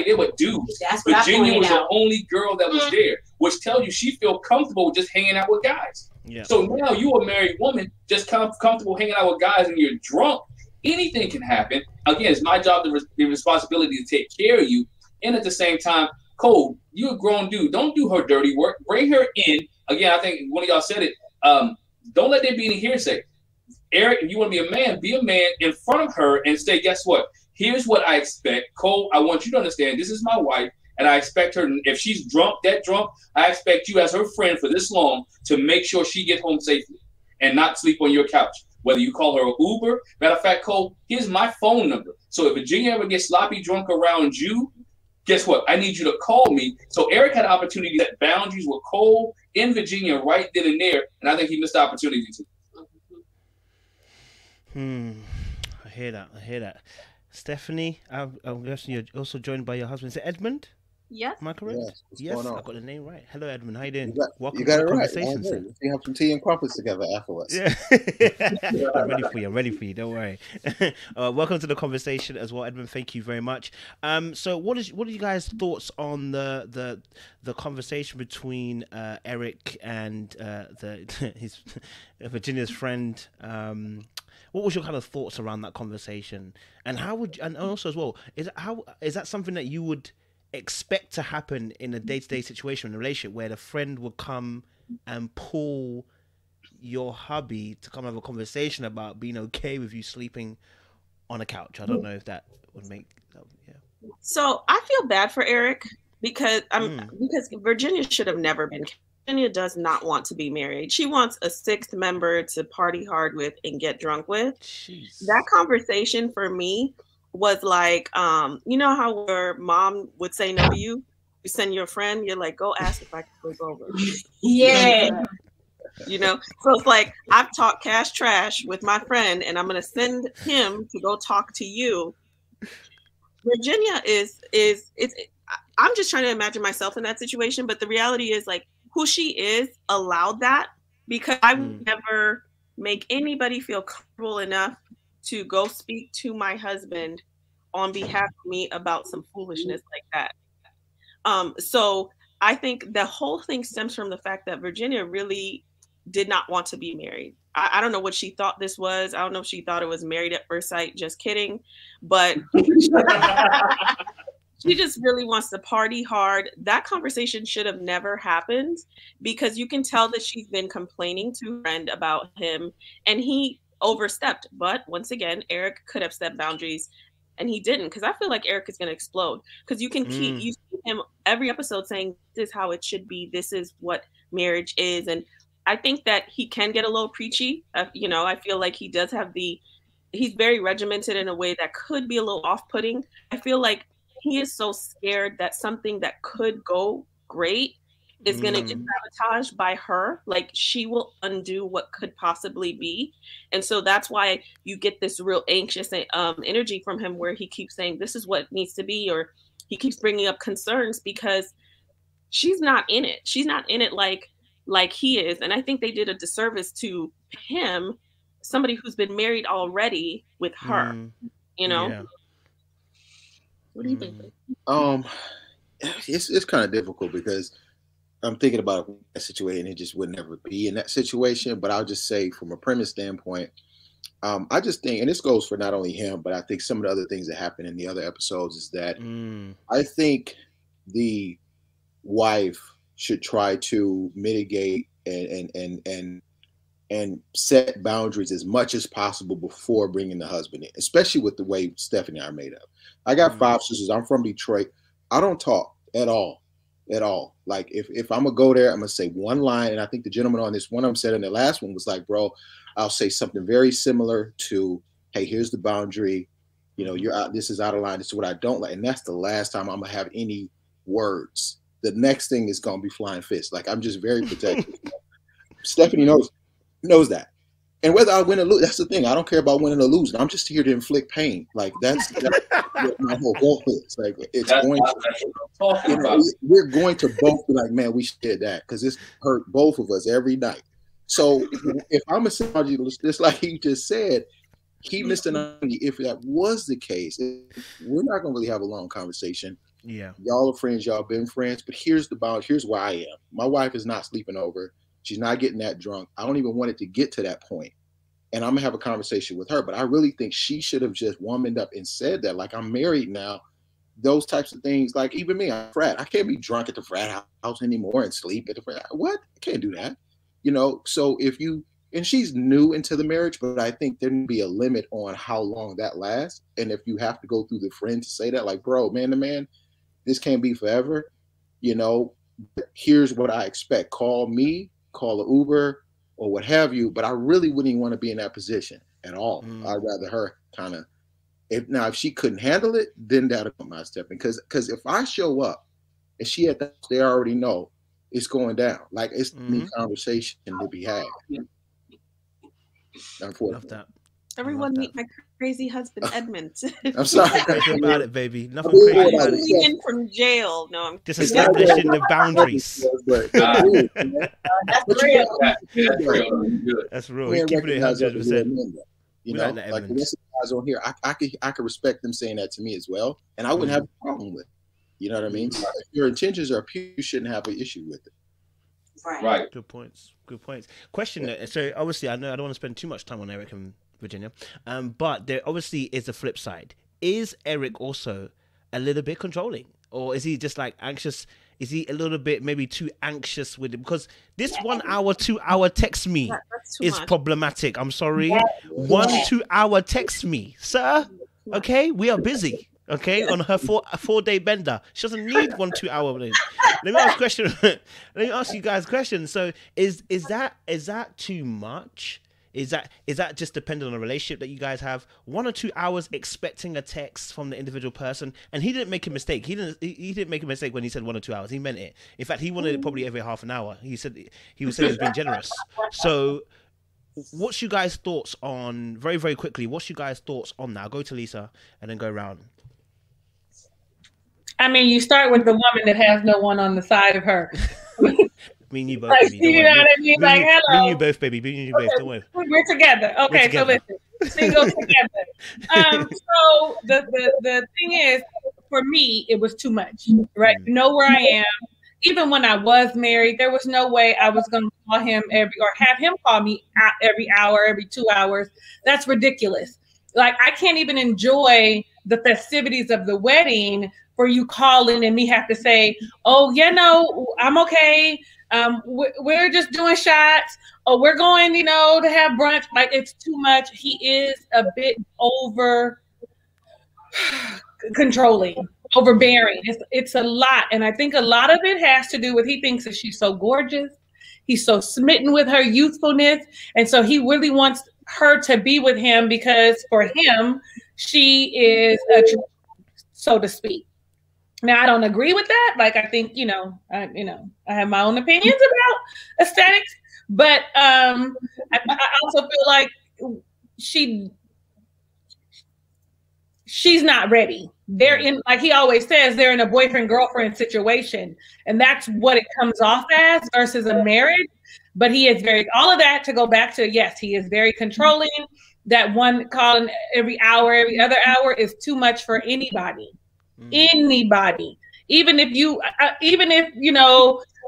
there but dudes. Virginia was the only girl that was there, which tells you she feel comfortable just hanging out with guys. Yeah. So now you a married woman, just comfortable hanging out with guys, and you're drunk. Anything can happen. Again, it's my job, the responsibility to take care of you. And at the same time, Cole, you're a grown dude. Don't do her dirty work. Bring her in. Again, I think one of y'all said it. Don't let there be any hearsay. Eric, if you want to be a man in front of her and say, guess what? Here's what I expect. Cole, I want you to understand this is my wife, and I expect her, if she's drunk, I expect you as her friend for this long to make sure she gets home safely and not sleep on your couch. Whether you call her an Uber. Matter of fact, Cole, here's my phone number. So if Virginia ever gets sloppy drunk around you, guess what? I need you to call me. So Eric had an opportunity to set boundaries with Cole in Virginia right then and there, and I think he missed the opportunity to. I hear that. Stephanie, I'm guessing you're also joined by your husband. Is it Edmund? Yes. Am I correct? Yes, I got the name right. Hello, Edmund. How you doing? Welcome you got to it right. Conversation. We have some tea and crumpets together afterwards. Yeah. I'm ready for you. Don't worry. Welcome to the conversation as well, Edmund. Thank you very much. So what are you guys' thoughts on the conversation between Eric and his Virginia's friend? What was your kind of thoughts around that conversation? And and also as well, is that something that you would expect to happen in a day-to-day situation in a relationship where the friend would come and pull your hubby to come have a conversation about being okay with you sleeping on a couch? I don't know if that would make So I feel bad for Eric because Virginia should have never been. Virginia does not want to be married. She wants a 6th member to party hard with and get drunk with. Jeez. That conversation for me was like, you know how your mom would say no to you? You send your friend, you're like, go ask if I can sleep over. Yeah. You know, so it's like, I've talked cash trash with my friend and I'm going to send him to go talk to you. Virginia I'm just trying to imagine myself in that situation. But the reality is, like, who she is allowed that, because I would never make anybody feel comfortable enough to go speak to my husband on behalf of me about some foolishness like that. So I think the whole thing stems from the fact that Virginia really did not want to be married. I don't know what she thought this was. I don't know if she thought it was Married at First Sight. Just kidding. But She just really wants to party hard. That conversation should have never happened because you can tell that she's been complaining to a friend about him and he overstepped. But once again, Eric could have set boundaries and he didn't, because I feel like Eric is going to explode because you can keep you see him every episode saying this is how it should be. This is what marriage is. And I think that he can get a little preachy. You know, I feel like he does have he's very regimented in a way that could be a little off-putting. I feel like he is so scared that something that could go great is going to get sabotaged by her. Like she will undo what could possibly be. And so that's why you get this real anxious energy from him where he keeps saying, this is what needs to be, or he keeps bringing up concerns because she's not in it. She's not in it like he is. And I think they did a disservice to him, somebody who's been married already with her, you know? Yeah. What do you think? It's kind of difficult because I'm thinking about a situation. It just would never be in that situation. But I'll just say, from a premise standpoint, I just think, and this goes for not only him, but I think some of the other things that happen in the other episodes is that I think the wife should try to mitigate and set boundaries as much as possible before bringing the husband in, especially with the way Stephanie and I are made up. I got 5 sisters. I'm from Detroit. I don't talk at all. Like if I'm gonna go there, I'm gonna say one line. And I think the gentleman on this one I'm said in the last one was like, bro, I'll say something very similar to, hey, here's the boundary. You know, you're out. This is out of line. This is what I don't like. And that's the last time I'm gonna have any words. The next thing is gonna be flying fists. Like I'm just very protective. Stephanie knows that. And whether I win or lose, that's the thing. I don't care about winning or losing. I'm just here to inflict pain. Like that's what my whole goal is. Like it's we're going to both be like, man, we did that because this hurt both of us every night. So if I'm a psychologist, just like he just said, he missed an opportunity. If that was the case, we're not gonna really have a long conversation. Yeah, y'all are friends, y'all been friends, but here's the bound. Here's where I am. My wife is not sleeping over. She's not getting that drunk. I don't even want it to get to that point. And I'm gonna have a conversation with her. But I really think she should have just womaned up and said that. Like, I'm married now. Those types of things, like even me, I'm a frat. I can't be drunk at the frat house anymore and sleep at the frat. What? I can't do that. You know, so if you, and she's new into the marriage, but I think there can be a limit on how long that lasts. And if you have to go through the friend to say that, like, bro, man to man, this can't be forever. You know, here's what I expect. Call me, call an Uber or what have you, but I really wouldn't even want to be in that position at all. I'd rather her kind of, if she couldn't handle it, then that'll come my step in. Because if I show up and she at that, they already know it's going down. Like it's the conversation to be had. Unfortunately. Love that. Everyone meet my crazy husband, Edmund. I'm sorry. Nothing about it, baby. Nothing crazy about it. Leaving from jail. No, I'm just establishing the boundaries. That's real. That's real. He's keeping it 100%. You know, like the rest of the guys on here, I could respect them saying that to me as well, and I wouldn't have a problem with it. You know what I mean? So if your intentions are pure, you shouldn't have an issue with it. Right. Good points. Question. So obviously, I know I don't want to spend too much time on Eric and Virginia, but there obviously is a flip side. Is Eric also a little bit controlling, or is he just like anxious? Is he a little bit maybe too anxious with it? Because this 1 hour, 2 hour text me is problematic. I'm sorry. 1 2 hour text me, sir. Okay, we are busy. Okay, on her 4 day bender. She doesn't need 1 2 hour. Let me ask a question. Let me ask you guys a question. So is that too much? Is that just dependent on the relationship that you guys have? 1 or 2 hours expecting a text from the individual person, and he didn't make a mistake. He didn't make a mistake when he said 1 or 2 hours. He meant it. In fact, he wanted it probably every half an hour. He said he was being generous. So, what's you guys' thoughts on very very quickly? What's you guys' thoughts on that? I'll go to Lisa and then go around. I mean, you start with the woman that has no one on the side of her. Me and you both. Like, you know what I mean? Like, hello. Me and you both, baby. Me and you both. Don't worry. We're together. Okay, so listen. Single together. So the thing is, for me, it was too much. Right? You know where I am. Even when I was married, there was no way I was going to call him or have him call me every hour, every 2 hours. That's ridiculous. Like, I can't even enjoy the festivities of the wedding for you calling and me have to say, oh, yeah, no, I'm okay. We're just doing shots. Oh, we're going, you know, to have brunch. Like, it's too much. He is a bit over controlling, overbearing. It's a lot. And I think a lot of it has to do with, he thinks that she's so gorgeous. He's so smitten with her youthfulness. And so he really wants her to be with him because for him, she is a true, so to speak. Now, I don't agree with that. Like, I think, I have my own opinions about aesthetics, but I also feel like she's not ready. They're in, like he always says, they're in a boyfriend-girlfriend situation. And that's what it comes off as versus a marriage. But he is all of that to go back to, yes, he is very controlling. That one calling every hour, every other hour is too much for anybody. Anybody. Even if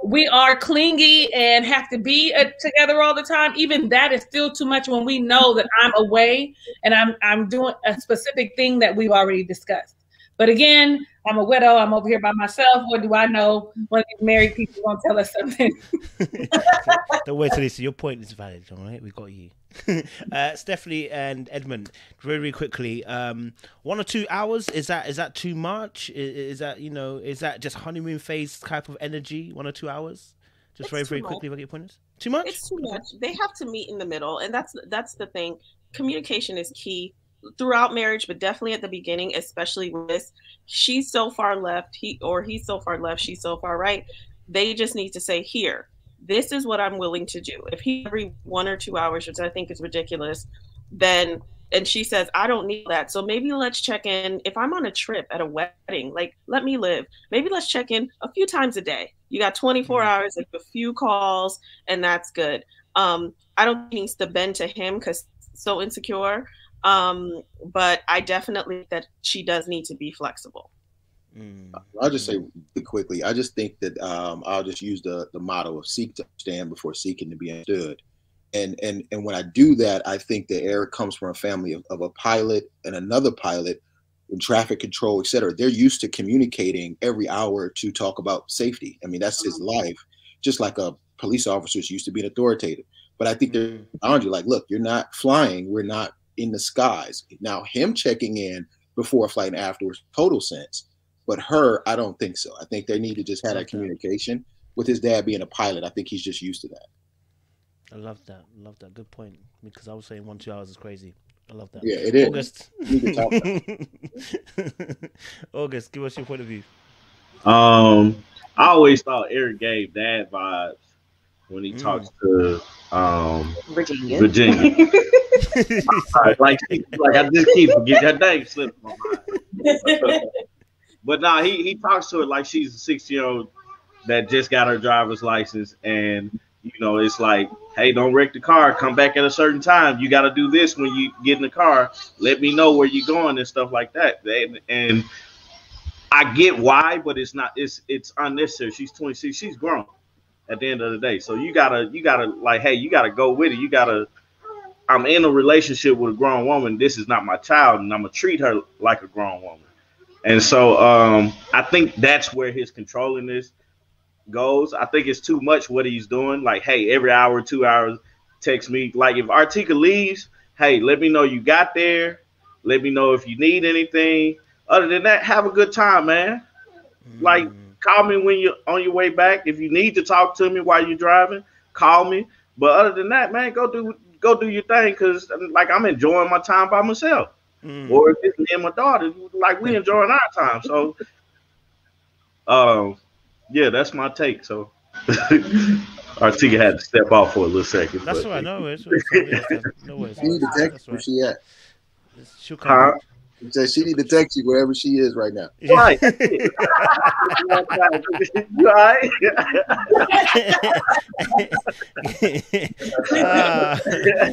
we are clingy and have to be together all the time, even that is still too much when we know that I'm away and I'm doing a specific thing that we've already discussed. But again, I'm a widow. I'm over here by myself. What do I know? One of these married people won't tell us something. Don't wait till this. Your point is valid, all right? We got you. Stephanie and Edmund, very quickly, 1 or 2 hours, is that too much? Is that just honeymoon phase type of energy? 1 or 2 hours? Just very quickly, what your point is? Too much? It's too much. They have to meet in the middle, and that's the thing. Communication is key throughout marriage, but definitely at the beginning, especially with this. She's so far left, he's so far left, she's so far right. They just need to say, here, this is what I'm willing to do. If he every 1 or 2 hours, which I think is ridiculous, then, and she says, I don't need that. So maybe let's check in. If I'm on a trip at a wedding, like, let me live. Maybe let's check in a few times a day. You got 24 hours, like a few calls, and that's good. I don't think he needs to bend to him because he's so insecure. But I definitely think that she does need to be flexible. I'll just say quickly, I just think that I'll just use the motto of seek to understand before seeking to be understood. And when I do that, I think that Eric comes from a family of a pilot and another pilot in traffic control, et cetera. They're used to communicating every hour to talk about safety. I mean, that's his life, just like a police officer is used to being authoritative. But I think they're boundary, like, look, you're not flying. We're not in the skies. Now, him checking in before a flight and afterwards, total sense. But her, I don't think so. I think they need to just have that communication. With his dad being a pilot, I think he's just used to that. I love that. Good point. Because I was saying 1 or 2 hours is crazy. I love that. Yeah, it is. August. August, give us your point of view. I always thought Eric gave dad vibes when he talks to Virginia. like I just keep forgetting her name slipping my mind. But nah, he talks to her like she's a 6-year-old that just got her driver's license, and it's like, hey, don't wreck the car. Come back at a certain time. You got to do this when you get in the car. Let me know where you're going and stuff like that. And I get why, but it's not. It's unnecessary. She's 26. She's grown. At the end of the day, so you gotta like, hey, you gotta go with it. I'm in a relationship with a grown woman. This is not my child, and I'm gonna treat her like a grown woman. And so I think that's where his controllingness goes. I think it's too much what he's doing. Like, hey, every hour, 2 hours, text me. Like, if Artika leaves, hey, let me know you got there. Let me know if you need anything. Other than that, have a good time, man. Like, call me when you're on your way back. If you need to talk to me while you're driving, call me. But other than that, man, go do your thing, because like, I'm enjoying my time by myself. Or if it's me and my daughter, like, we enjoying our time. So yeah, that's my take. So Artika had to step off for a little second. That's what I know. No worries. You need to text where she at. She'll come. Says she need to text you wherever she is right now. Right. You all right?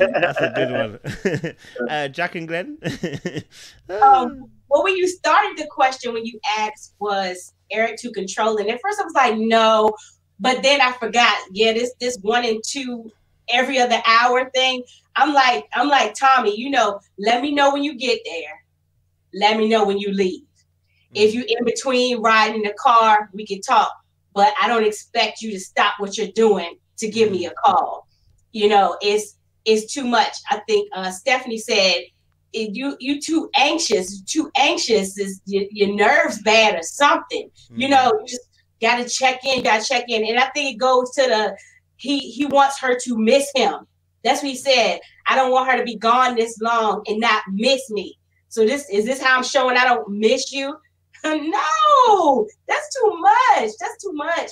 That's a good one. Jack and Glenn. Well, when you started the question, when you asked, was Eric too controlling? At first I was like, no, but then I forgot. Yeah, this 1 and 2 every other hour thing. I'm like Tommy, let me know when you get there. Let me know when you leave. If you in between riding in the car, we can talk. But I don't expect you to stop what you're doing to give me a call. You know, it's too much. I think Stephanie said, you too anxious. Too anxious is your nerves bad or something. You know, you just gotta check in. And I think it goes to he wants her to miss him. That's what he said. I don't want her to be gone this long and not miss me. So is this how I'm showing I don't miss you? No, that's too much. That's too much.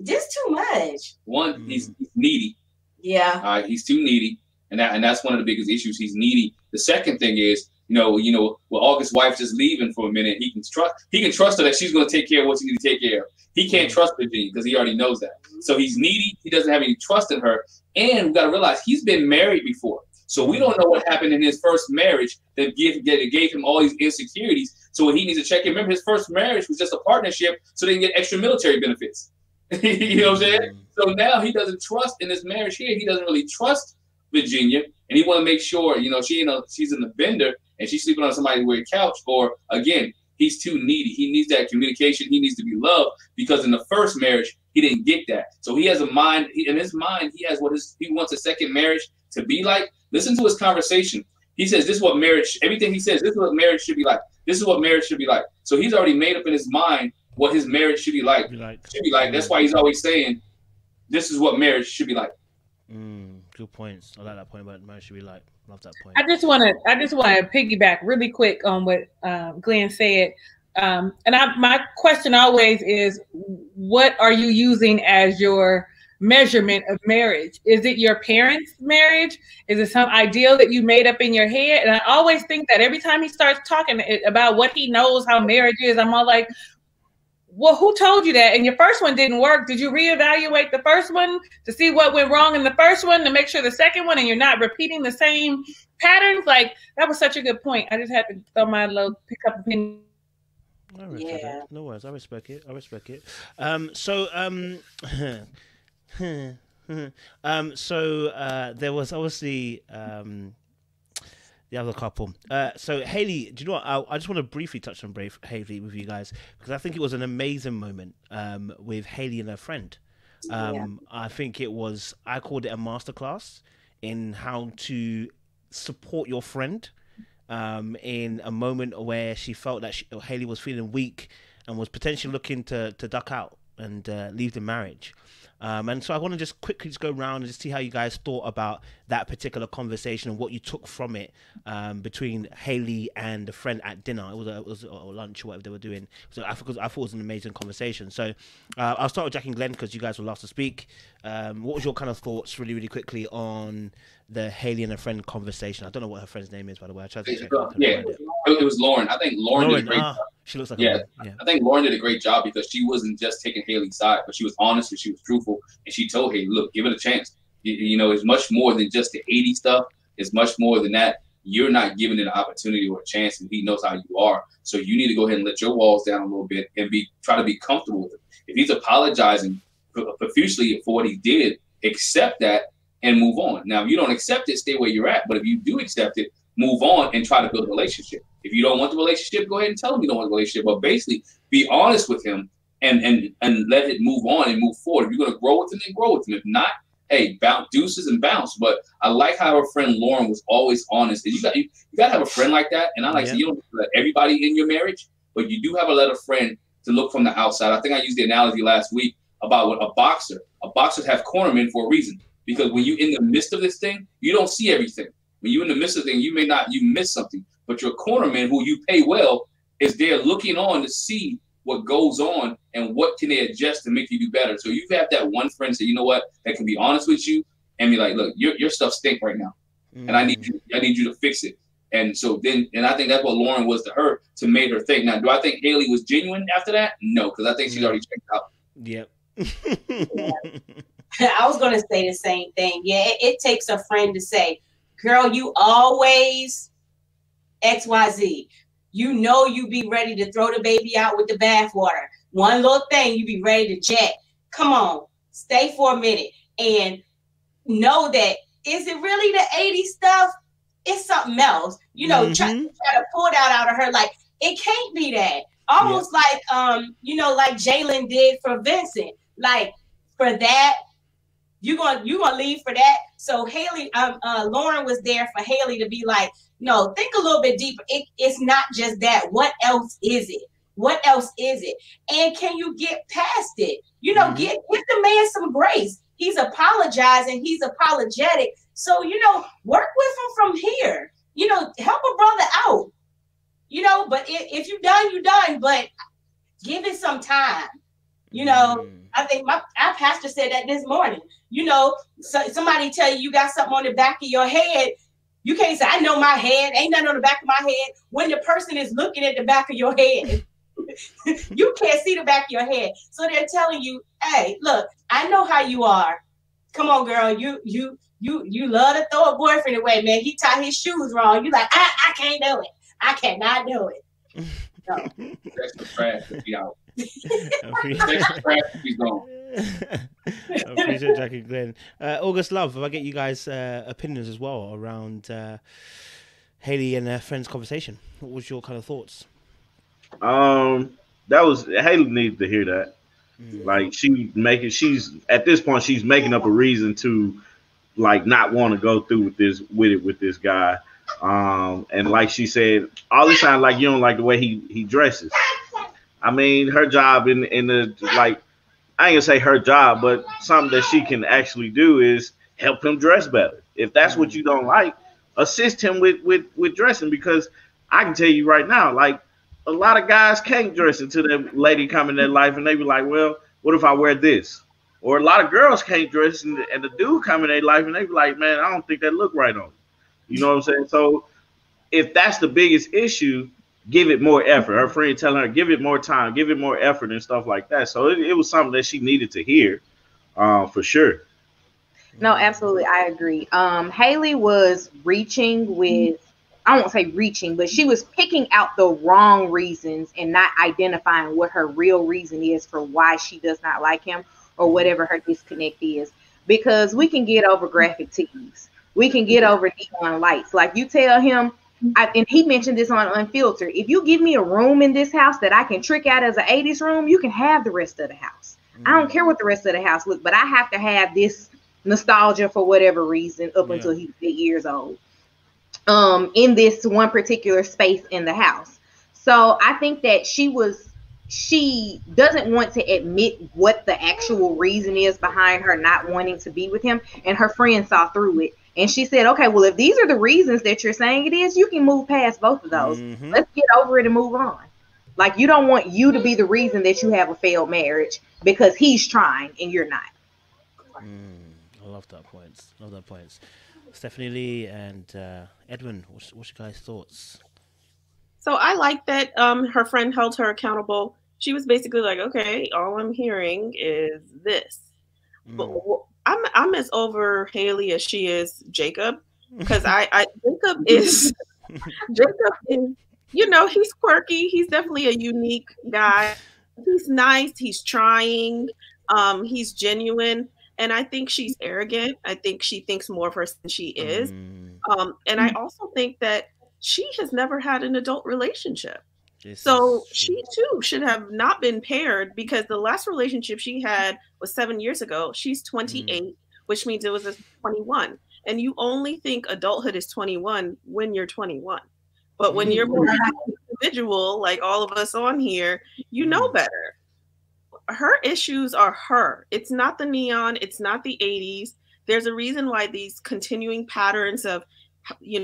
Just too much. One, he's needy. Yeah. He's too needy, and that's one of the biggest issues. He's needy. The second thing is, well, August's wife just leaving for a minute. He can trust her that she's going to take care of what she needs to take care of. He can't trust Virginia because he already knows that. So he's needy. He doesn't have any trust in her, and we got to realize he's been married before. So we don't know what happened in his first marriage that gave him all these insecurities. So he needs to check in. Remember, his first marriage was just a partnership so they can get extra military benefits. You know what I'm saying? So now he doesn't trust in this marriage here. He doesn't really trust Virginia, and he want to make sure, she's in the bender and she's sleeping on somebody's weird couch. Or again, he's too needy. He needs that communication. He needs to be loved because in the first marriage he didn't get that. So he has a mind. In his mind, he has he wants a second marriage to be like. Listen to his conversation. He says, this is what marriage, everything he says, this is what marriage should be like. This is what marriage should be like. So he's already made up in his mind what his marriage should be like. That's why he's always saying, this is what marriage should be like. Good points. I like that point about marriage should be like. Love that point. I just want to piggyback really quick on what Glenn said. My question always is, what are you using as your measurement of marriage? Is it your parents' marriage? Is it some ideal that you made up in your head? And I always think that every time he starts talking about what he knows how marriage is, I'm all like, well, who told you that? And your first one didn't work. Did you reevaluate the first one to see what went wrong in the first one to make sure the second one and you're not repeating the same patterns? Like, that was such a good point. I just had to throw my little pickup opinion. Yeah. No worries. I respect it. There was obviously the other couple. So Haley, do you know what? I just want to briefly touch on Haley with you guys because I think it was an amazing moment with Haley and her friend. I think I called it a masterclass in how to support your friend in a moment where she felt that Haley was feeling weak and was potentially looking to duck out and leave the marriage. And so I want to just quickly go around and just see how you guys thought about that particular conversation and what you took from it between Haley and the friend at dinner. It was a lunch or whatever they were doing. So I thought it was an amazing conversation. So I'll start with Jack and Glenn because you guys were last to speak. What was your kind of thoughts really, really quickly on the Haley and her friend conversation? I don't know what her friend's name is, by the way. I tried to check it was Lauren. I think Lauren did a great job. She looks like yeah. I think Lauren did a great job because she wasn't just taking Haley's side, but she was honest and she was truthful. And she told Haley, look, give it a chance. It's much more than just the 80 stuff. It's much more than that. You're not giving it an opportunity or a chance, and he knows how you are. So you need to go ahead and let your walls down a little bit and try to be comfortable with it. If he's apologizing profusely for what he did, accept that and move on. Now, if you don't accept it, stay where you're at. But if you do accept it, move on and try to build a relationship. If you don't want the relationship, go ahead and tell him you don't want the relationship. But basically, be honest with him and let it move on and move forward. If you're going to grow with him, then grow with him. If not, hey, bounce, deuces and bounce. But I like how her friend Lauren was always honest. And you got to have a friend like that. And I like to say, you don't let everybody in your marriage, but you do have to let a friend to look from the outside. I think I used the analogy last week about what a boxer. A boxer have cornermen for a reason. Because when you're in the midst of this thing, you don't see everything. When you're in the midst of the thing, you miss something. But your cornerman, who you pay well, is there looking on to see what goes on and what can they adjust to make you do better. So you have that one friend say, you know what, that can be honest with you and be like, look, your stuff stink right now, and I need you to fix it. And so and I think that's what Lauren was to her to make her think. Now, do I think Haley was genuine after that? No, because I think she's already checked out. Yep. I was going to say the same thing. Yeah, it takes a friend to say, girl, you always XYZ. You be ready to throw the baby out with the bathwater. One little thing, you be ready to jet. Come on, stay for a minute and know that, is it really the 80s stuff? It's something else. Try to pull that out of her. Like, it can't be that. Almost like like Jalen did for Vincent. Like for that, you gonna leave for that. So Haley, Lauren was there for Haley to be like, no, think a little bit deeper. It's not just that. What else is it? What else is it? And can you get past it? You know, give the man some grace. He's apologizing. He's apologetic. So, work with him from here. Help a brother out. But if you done, you done. But give it some time. I think our pastor said that this morning. So somebody tell you got something on the back of your head. You can't say, I know my head. Ain't nothing on the back of my head. When the person is looking at the back of your head, you can't see the back of your head. So they're telling you, hey, look, I know how you are. Come on, girl. You love to throw a boyfriend away, man. He tied his shoes wrong. You like, I can't do it. I cannot do it. No. That's the trash to be out. I appreciate Jack and Glenn. August Love, if I get you guys' opinions as well around Haley and her friend's conversation. What was your kind of thoughts? That was Haley needed to hear that. Like she's at this point she's making up a reason to like not want to go through with this guy. And like she said, all this time like you don't like the way he dresses. I mean, her job in the like, I ain't gonna say her job, but something that she can actually do is help him dress better. If that's what you don't like, assist him with dressing, because I can tell you right now, like a lot of guys can't dress until that lady come in their life and they be like, well, what if I wear this? Or a lot of girls can't dress and the dude come in their life and they be like, man, I don't think that look right on you. You know what I'm saying? So if that's the biggest issue, give it more effort. Her friend telling her, give it more time, give it more effort and stuff like that. So it was something that she needed to hear, for sure. No, absolutely. I agree. Haley was reaching with, I won't say reaching, but she was picking out the wrong reasons and not identifying what her real reason is for why she does not like him or whatever her disconnect is. Because we can get over graphic tees. We can get over neon lights. Like you tell him, and he mentioned this on Unfiltered, if you give me a room in this house that I can trick out as an 80s room, you can have the rest of the house. I don't care what the rest of the house looks, but I have to have this nostalgia for whatever reason up until he's 8 years old. In this one particular space in the house. So I think that she doesn't want to admit what the actual reason is behind her not wanting to be with him. And her friend saw through it. And she said, okay, well, if these are the reasons that you're saying it is, you can move past both of those. Let's get over it and move on. Like, you don't want you to be the reason that you have a failed marriage because he's trying and you're not. I love that point. Love that point. Stephanie Lee and Edwin, what's your guys' thoughts? So I like that her friend held her accountable. She was basically like, okay, all I'm hearing is this. But I'm as over Haley as she is Jacob, because Jacob is he's quirky. He's definitely a unique guy. He's nice. He's trying. He's genuine. And I think she's arrogant. I think she thinks more of her than she is. And I also think that she has never had an adult relationship. So she too should have not been paired, because the last relationship she had was 7 years ago. She's 28, which means it was a 21. And you only think adulthood is 21 when you're 21. But when you're more individual, like all of us on here, you know better. Her issues are her. It's not the neon. It's not the 80s. There's a reason why these continuing patterns of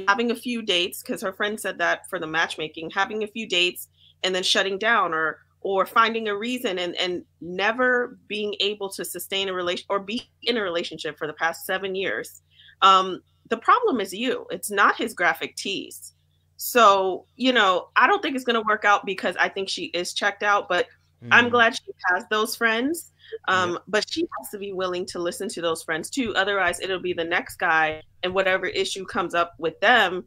having a few dates, because her friend said that for the matchmaking, having a few dates and then shutting down or finding a reason and never being able to sustain a relation or be in a relationship for the past 7 years. The problem is you. It's not his graphic tees. So, I don't think it's going to work out, because I think she is checked out, but I'm glad she has those friends. But she has to be willing to listen to those friends too. Otherwise, it'll be the next guy, and whatever issue comes up with them,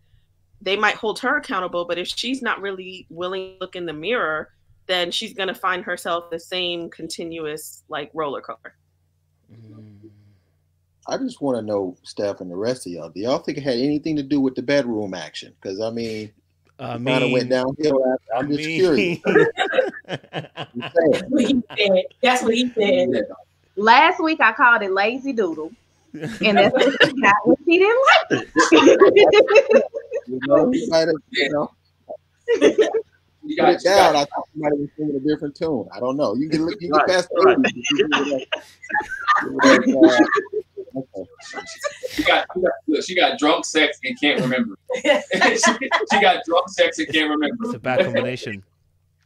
they might hold her accountable. But if she's not really willing to look in the mirror, then she's going to find herself the same continuous roller coaster. I just want to know, Steph and the rest of y'all, do y'all think it had anything to do with the bedroom action? Because I mean, Kind of went downhill. I'm just curious. That's what he said. That's what he said. Last week I called it lazy doodle, and that's what she got when she didn't like it. You might have, you got it down. I thought you might have been singing a different tune. I don't know. You can look. You can pass She got drunk sex and can't remember. she got drunk sex and can't remember. It's a bad combination.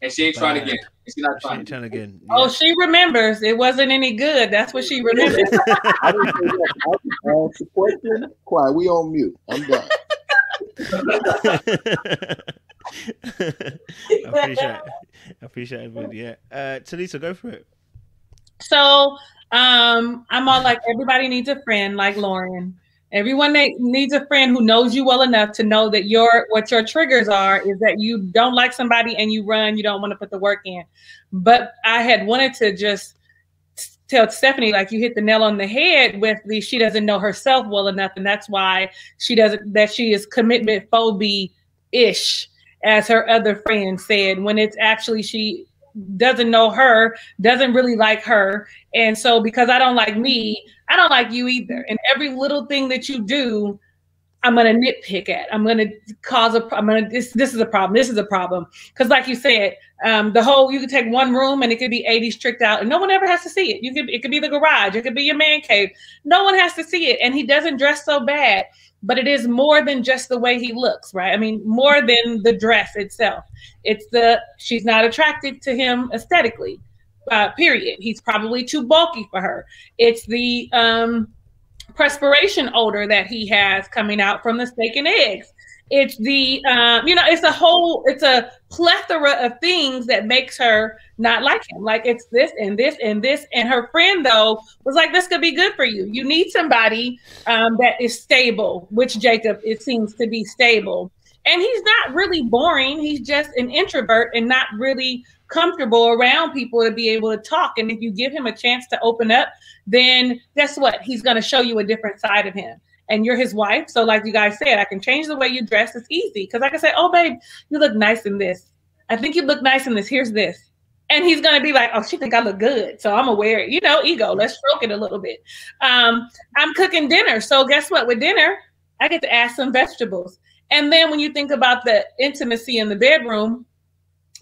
And she ain't trying again. She's not trying again. Yeah. Oh, she remembers. It wasn't any good. That's what she remembers. I didn't say that. The question, quiet. We on mute. I'm done. I appreciate it. Yeah. Talisa, go for it. So I'm all like, everybody needs a friend like Lauren. Everyone needs a friend who knows you well enough to know that what your triggers are is that you don't like somebody and you run, you don't want to put the work in. But I had wanted to just tell Stephanie, like, you hit the nail on the head with she doesn't know herself well enough, and that's why she is commitment phobia-ish, as her other friend said, when it's actually she doesn't know her, doesn't really like her. And so because I don't like me, I don't like you either. And every little thing that you do, I'm going to nitpick at. I'm going to cause this is a problem. This is a problem. Because like you said, you could take one room and it could be 80s tricked out and no one ever has to see it. It could be the garage. It could be your man cave. No one has to see it. And he doesn't dress so bad, but it is more than just the way he looks, right? I mean, more than the dress itself. She's not attracted to him aesthetically, period. He's probably too bulky for her. It's the perspiration odor that he has coming out from the steak and eggs. It's the, it's a plethora of things that makes her not like him. Like it's this and this and this. And her friend, though, was like, this could be good for you. You need somebody that is stable, which Jacob, it seems to be stable. And he's not really boring. He's just an introvert and not really comfortable around people to be able to talk. And if you give him a chance to open up, then guess what? He's going to show you a different side of him. And you're his wife. So like you guys said, I can change the way you dress. It's easy. Because I can say, oh, babe, you look nice in this. I think you look nice in this. Here's this. And he's going to be like, oh, she think I look good. So I'm going to wear it. Ego. Let's stroke it a little bit. I'm cooking dinner. So guess what? With dinner, I get to add some vegetables. And then when you think about the intimacy in the bedroom,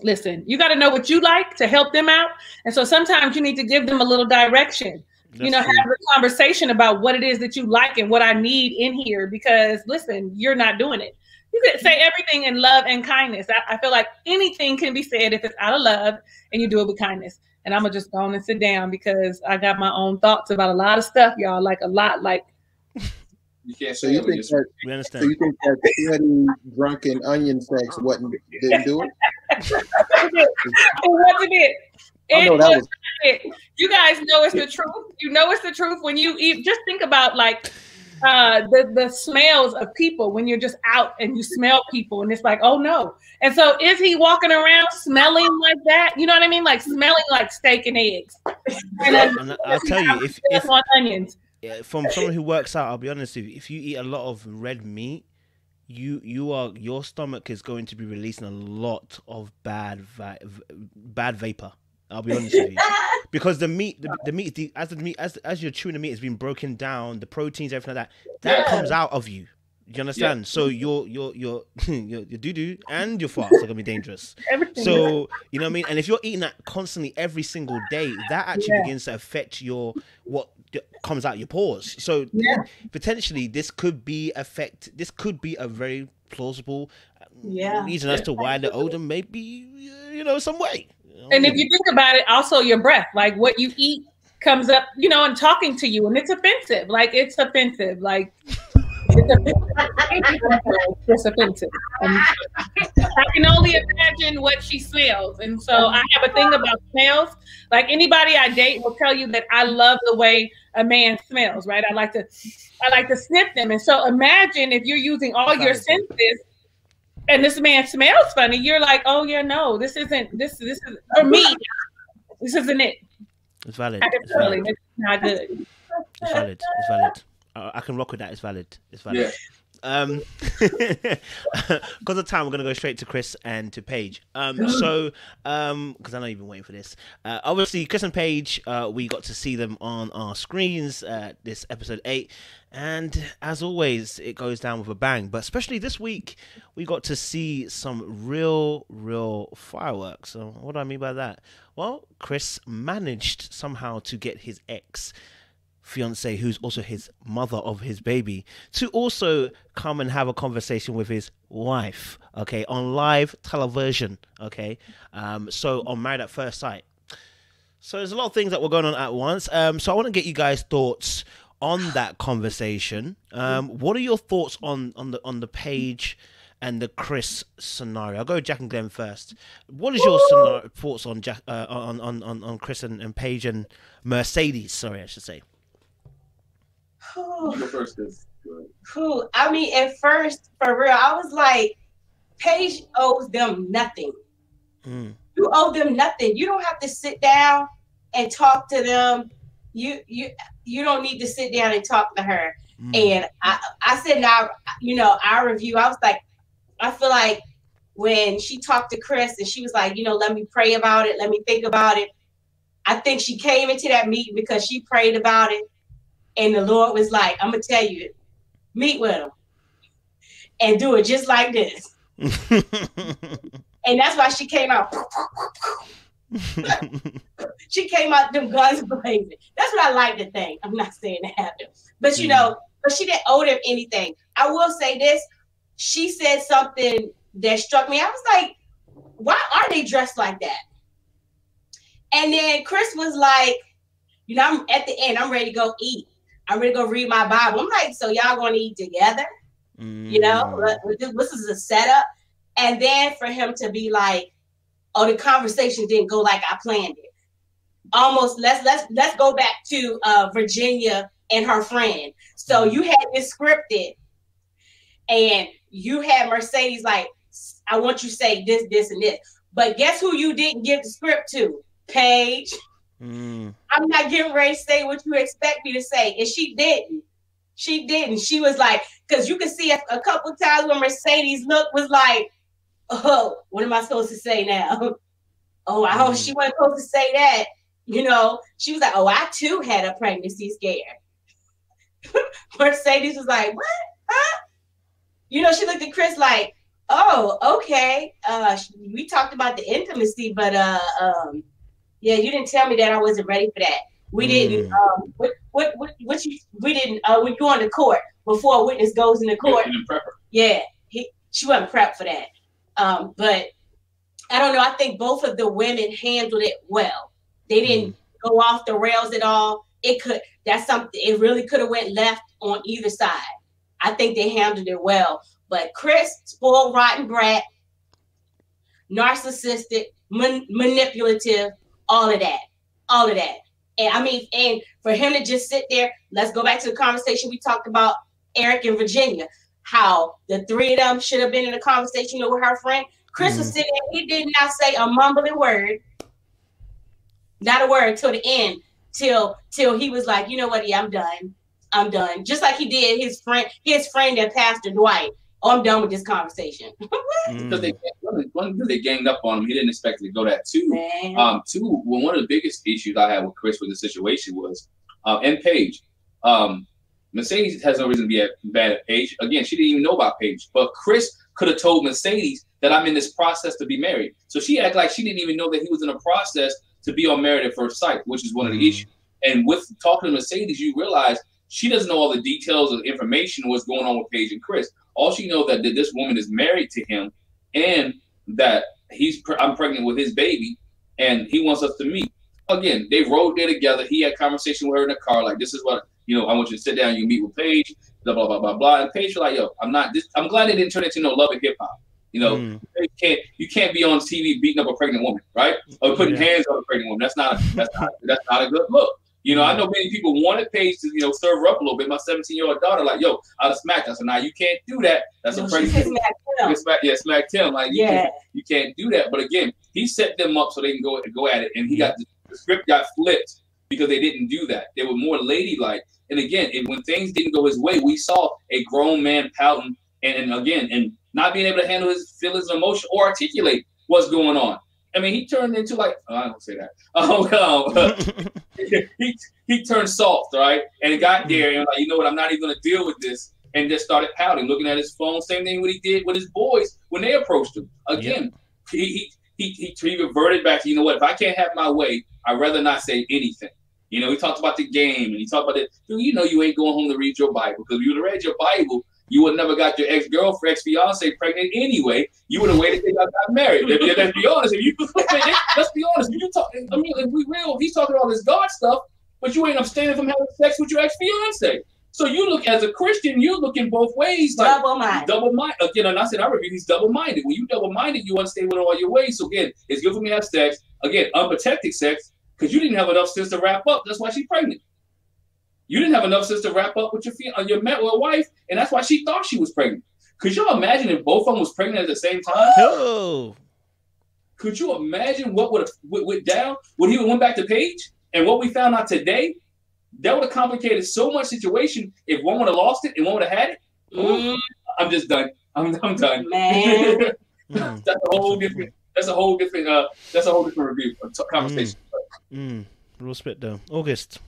listen, you got to know what you like to help them out. And so sometimes you need to give them a little direction. Have a conversation about what it is that you like and what I need in here, because listen, you're not doing it. You could say everything in love and kindness. I feel like anything can be said if it's out of love and you do it with kindness. And I'm going to just go on and sit down because I got my own thoughts about a lot of stuff, y'all, like a lot, like. You can't So you think that sweaty, drunken onion sex didn't do it? It wasn't it. It was it. You guys know it's the truth. You know it's the truth when you eat. Just think about like the smells of people when you're just out and you smell people and it's like, oh no. And so is he walking around smelling like that? You know what I mean? Like smelling like steak and eggs. And I'll tell you, if on onions. Yeah, from someone who works out, I'll be honest with you, if you eat a lot of red meat, your stomach is going to be releasing a lot of bad vapor. I'll be honest with you, because the meat, as you're chewing the meat, it's been broken down, the proteins, everything like that comes out of you. You understand? Yeah. So your doo-doo and your farts are gonna be dangerous. So you know what I mean. And if you're eating that constantly every single day, that actually begins to affect what comes out your pores. So potentially this could be a very plausible reason as to why the odor may be some way. And if you think about it, also your breath, like what you eat comes up, and talking to you, and it's offensive. Like it's offensive. Like it's offensive. I can only imagine what she smells, and so I have a thing about smells. Like anybody I date will tell you that I love the way a man smells. Right? I like to sniff them, and so imagine if you're using all your senses. And this man smells funny. You're like, oh yeah, no, this is for me. This isn't it. It's valid. It's not good. It's valid. I can rock with that. It's valid. Yeah. Because of time, we're gonna go straight to Chris and to Paige. Because I know you've been waiting for this. Obviously, Chris and Paige, we got to see them on our screens. This episode 8, and as always, it goes down with a bang. But especially this week, we got to see some real fireworks. So what do I mean by that? Well, Chris managed somehow to get his ex-fiance, who's also his mother of his baby, to also come and have a conversation with his wife, okay, on live television, okay, so on Married at First Sight. So there's a lot of things that were going on at once. So I want to get you guys' thoughts on that conversation. What are your thoughts on the Paige and the Chris scenario? I'll go with Jack and Glenn first. What is your thoughts on Jack, on Chris and Paige and Mercedes? Sorry, I should say. I mean, at first, for real, I was like, Paige owes them nothing. You owe them nothing. You don't have to sit down and talk to them. You don't need to sit down and talk to her. And I said, now, our review, I was like, I feel like when she talked to Chris and she was like, let me pray about it. Let me think about it. I think she came into that meeting because she prayed about it. And the Lord was like, I'm going to tell you, meet with him and do it just like this. And that's why she came out. She came out, them guns blazing. That's what I like to think. I'm not saying that happened. But, but she didn't owe them anything. I will say this. She said something that struck me. I was like, why are they dressed like that? And then Chris was like, I'm at the end. I'm ready to go eat. I'm ready to go read my Bible. I'm like, so y'all going to eat together? This is a setup. And then for him to be like, oh, the conversation didn't go like I planned it. Almost, let's go back to Virginia and her friend. So you had this scripted, and you had Mercedes like, I want you to say this, this, and this. But guess who you didn't give the script to? Paige. I'm not getting ready to say what you expect me to say. And she didn't. She didn't. She was like, because you can see a couple times when Mercedes look was like, oh, what am I supposed to say now? Oh, I hope she wasn't supposed to say that. She was like, oh, I too had a pregnancy scare. Mercedes was like, what? Huh? She looked at Chris like, oh, okay. We talked about the intimacy, but yeah, you didn't tell me that. I wasn't ready for that. We didn't. We didn't. When you go into court before a witness goes into court. Yeah, she wasn't prepped for that. But I don't know. I think both of the women handled it well. They didn't go off the rails at all. That's something. It really could have went left on either side. I think they handled it well. But Chris, spoiled, rotten brat, narcissistic, manipulative, all of that. And I mean, and for him to just sit there, let's go back to the conversation we talked about Eric and Virginia, how the three of them should have been in a conversation with her friend. Chris was sitting there, he did not say a mumbling word, not a word till the end, till he was like, you know what, yeah, I'm done. Just like he did his friend that Pastor Dwight. Oh, I'm done with this conversation. Because they ganged up on him. He didn't expect it to go that too. One of the biggest issues I had with Chris with the situation was, and Paige, Mercedes has no reason to be bad at Paige. Again, she didn't even know about Paige. But Chris could have told Mercedes that I'm in this process to be married. So she acted like she didn't even know that he was in a process to be on Married at First Sight, which is one of the issues. And with talking to Mercedes, you realize she doesn't know all the details of information what's going on with Paige and Chris. All she knows that this woman is married to him, and that I'm pregnant with his baby, and he wants us to meet. Again, they rode there together. He had conversation with her in the car, like, this is what, I want you to sit down, you meet with Paige, blah, blah, blah, blah, blah. And Paige was like, yo, I'm glad they didn't turn it into no Love and Hip Hop. You can't be on TV beating up a pregnant woman, right? Or putting hands on a pregnant woman. That's not a good look. I know many people wanted Paige to, serve her up a little bit. My 17-year-old daughter, like, yo, I'd have smacked her. So now you can't do that. That's a pregnant. Smacked him. Like, you can't do that. But again, he set them up so they can go at it, and the script got flipped because they didn't do that. They were more ladylike. And again, when things didn't go his way, we saw a grown man pouting and not being able to handle his feelings and emotion or articulate what's going on. I mean, he turned into like, I don't say that. He turned soft, right? And it got there and like, you know what, I'm not even gonna deal with this, and just started pouting, looking at his phone. Same thing what he did with his boys when they approached him. Again, he reverted back to, you know what, if I can't have my way, I'd rather not say anything. You know, he talked about the game and he talked about it. You know, you ain't going home to read your Bible, because if you would have read your Bible, you would never got your ex-girlfriend, ex-fiance pregnant anyway. You would have waited till you got married. Let's be honest. Let's be honest. When you talk, I mean, if we real, he's talking all this God stuff, but you ain't abstaining from having sex with your ex-fiance. So you look, as a Christian, you're looking both ways. Like, double-minded. Again, and I said, I review, he's double-minded. When you double-minded, you want to stay with all your ways. So again, it's good for me to have sex. Again, unprotected sex, because you didn't have enough sense to wrap up. That's why she's pregnant. You didn't have enough sense to wrap up with your wife, and that's why she thought she was pregnant. Could you imagine if both of them was pregnant at the same time? Oh. Could you imagine what would have went down when he went back to Paige? And what we found out today, that would have complicated so much situation if one would have lost it and one would have had it. I'm just done. I'm done. Man. That's a whole different review conversation. Real spit though. August.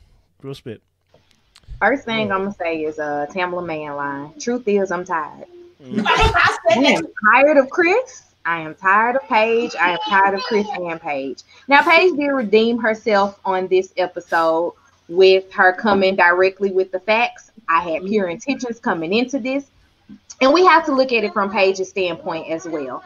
Real spit. First thing I'm gonna say is Tamala Man line. Truth is, I'm tired. I am tired of Chris. I am tired of Paige. I am tired of Chris and Paige. Now, Paige did redeem herself on this episode with her coming directly with the facts. I had pure intentions coming into this, and we have to look at it from Paige's standpoint as well.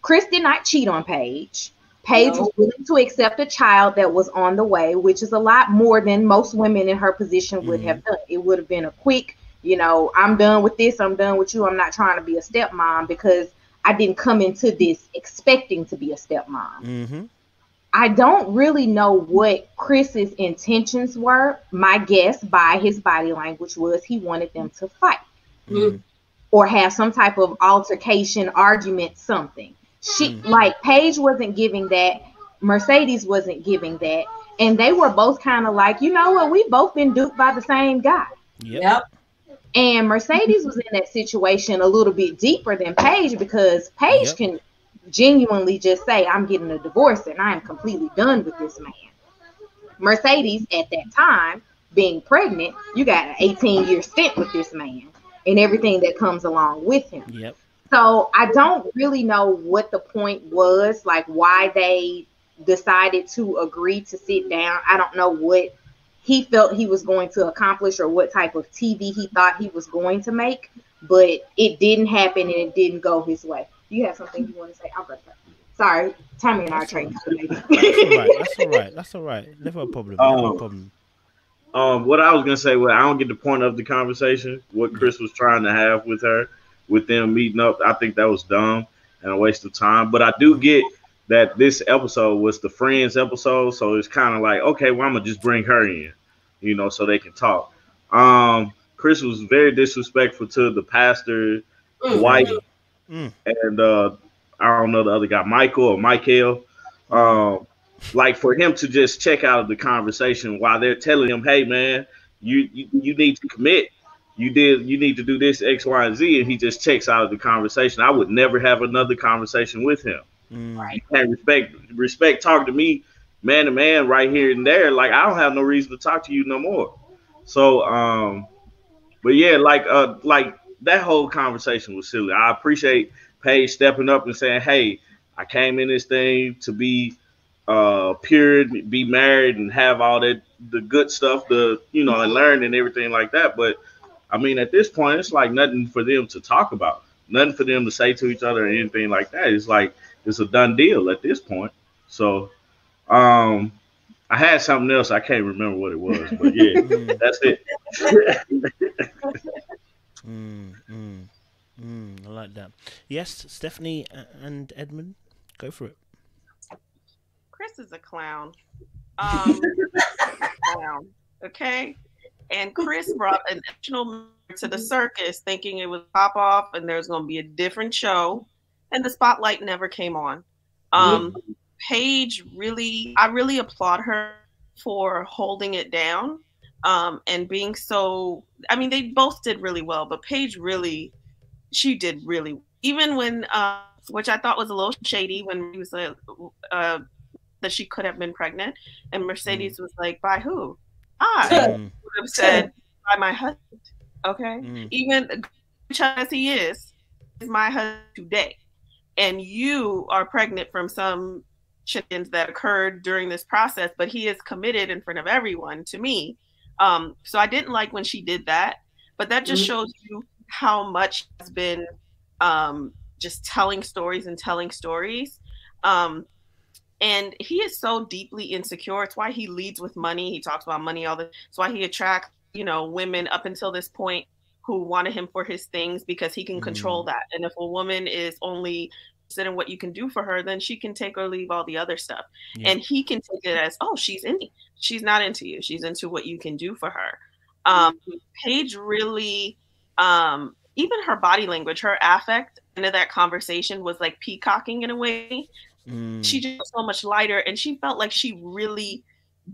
Chris did not cheat on Paige. Paige was willing to accept a child that was on the way, which is a lot more than most women in her position would have done. It would have been a quick, you know, I'm done with this, I'm done with you, I'm not trying to be a stepmom, because I didn't come into this expecting to be a stepmom. I don't really know what Chris's intentions were. My guess by his body language was he wanted them to fight or have some type of altercation, argument, something. Like Paige wasn't giving that, Mercedes wasn't giving that, and they were both kind of like, you know what, we've both been duped by the same guy. Yep. And Mercedes was in that situation a little bit deeper than Paige, because Paige can genuinely just say, I'm getting a divorce and I am completely done with this man. Mercedes at that time, being pregnant, you got an 18-year stint with this man and everything that comes along with him. So I don't really know what the point was, like why they decided to agree to sit down. I don't know what he felt he was going to accomplish or what type of TV he thought he was going to make, but it didn't happen and it didn't go his way. Do you have something you want to say? Sorry, Tommy and I are trading. That's all right. Never a problem. What I was gonna say, well, I don't get the point of the conversation. What Chris was trying to have with her, with them meeting up, I think that was dumb and a waste of time. But I do get that this episode was the Friends episode, so it's kind of like, okay, well, I'm gonna just bring her in, you know, so they can talk. Chris was very disrespectful to the pastor, wife, and I don't know the other guy, Michael or Michael. Like for him to just check out of the conversation while they're telling him, hey man, you need to commit. You need to do this X, Y, and Z, and he just checks out of the conversation. I would never have another conversation with him. You can't respect talking to me man to man right here and there. Like I don't have no reason to talk to you no more. So but yeah, like that whole conversation was silly. I appreciate Paige stepping up and saying, hey, I came in this thing to be pure, be married and have all that, the good stuff, and learn and everything like that. But I mean, at this point, it's like nothing for them to talk about, nothing for them to say to each other or anything like that. It's like, it's a done deal at this point. So I had something else. I can't remember what it was, but yeah, that's it. I like that. Yes, Stephanie and Edmund, go for it. Chris is a clown. Clown. Okay. And Chris brought an additional member to the circus thinking it would pop off and there's going to be a different show. And the spotlight never came on. Paige I really applaud her for holding it down. and being so, I mean, they both did really well, but Paige really, she did really, even when, which I thought was a little shady when he was like, that she could have been pregnant, and Mercedes was like, by who? I would have said, by my husband. Okay, even as he is my husband today, and you are pregnant from some shenanigans that occurred during this process, but he is committed in front of everyone to me. So I didn't like when she did that, but that just shows you how much has been just telling stories and telling stories. And he is so deeply insecure. It's why he leads with money. He talks about money all the. It's why he attracts, you know, women up until this point who wanted him for his things, because he can control that. And if a woman is only interested in what you can do for her, then she can take or leave all the other stuff. Yeah. And he can take it as, oh, she's into. She's not into you. She's into what you can do for her. Paige really, even her body language, her affect into that conversation was like peacocking in a way. She just was so much lighter, and she felt like she really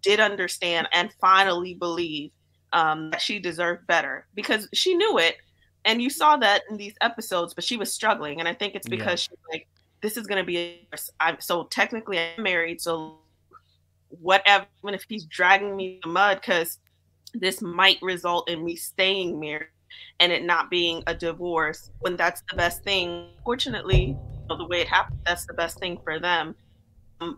did understand and finally believe that she deserved better, because she knew it, and you saw that in these episodes, but she was struggling. And I think it's because she's like, this is going to be, so technically I'm married, so whatever, even if he's dragging me in the mud, because this might result in me staying married and it not being a divorce, when that's the best thing. Fortunately, the way it happened, that's the best thing for them.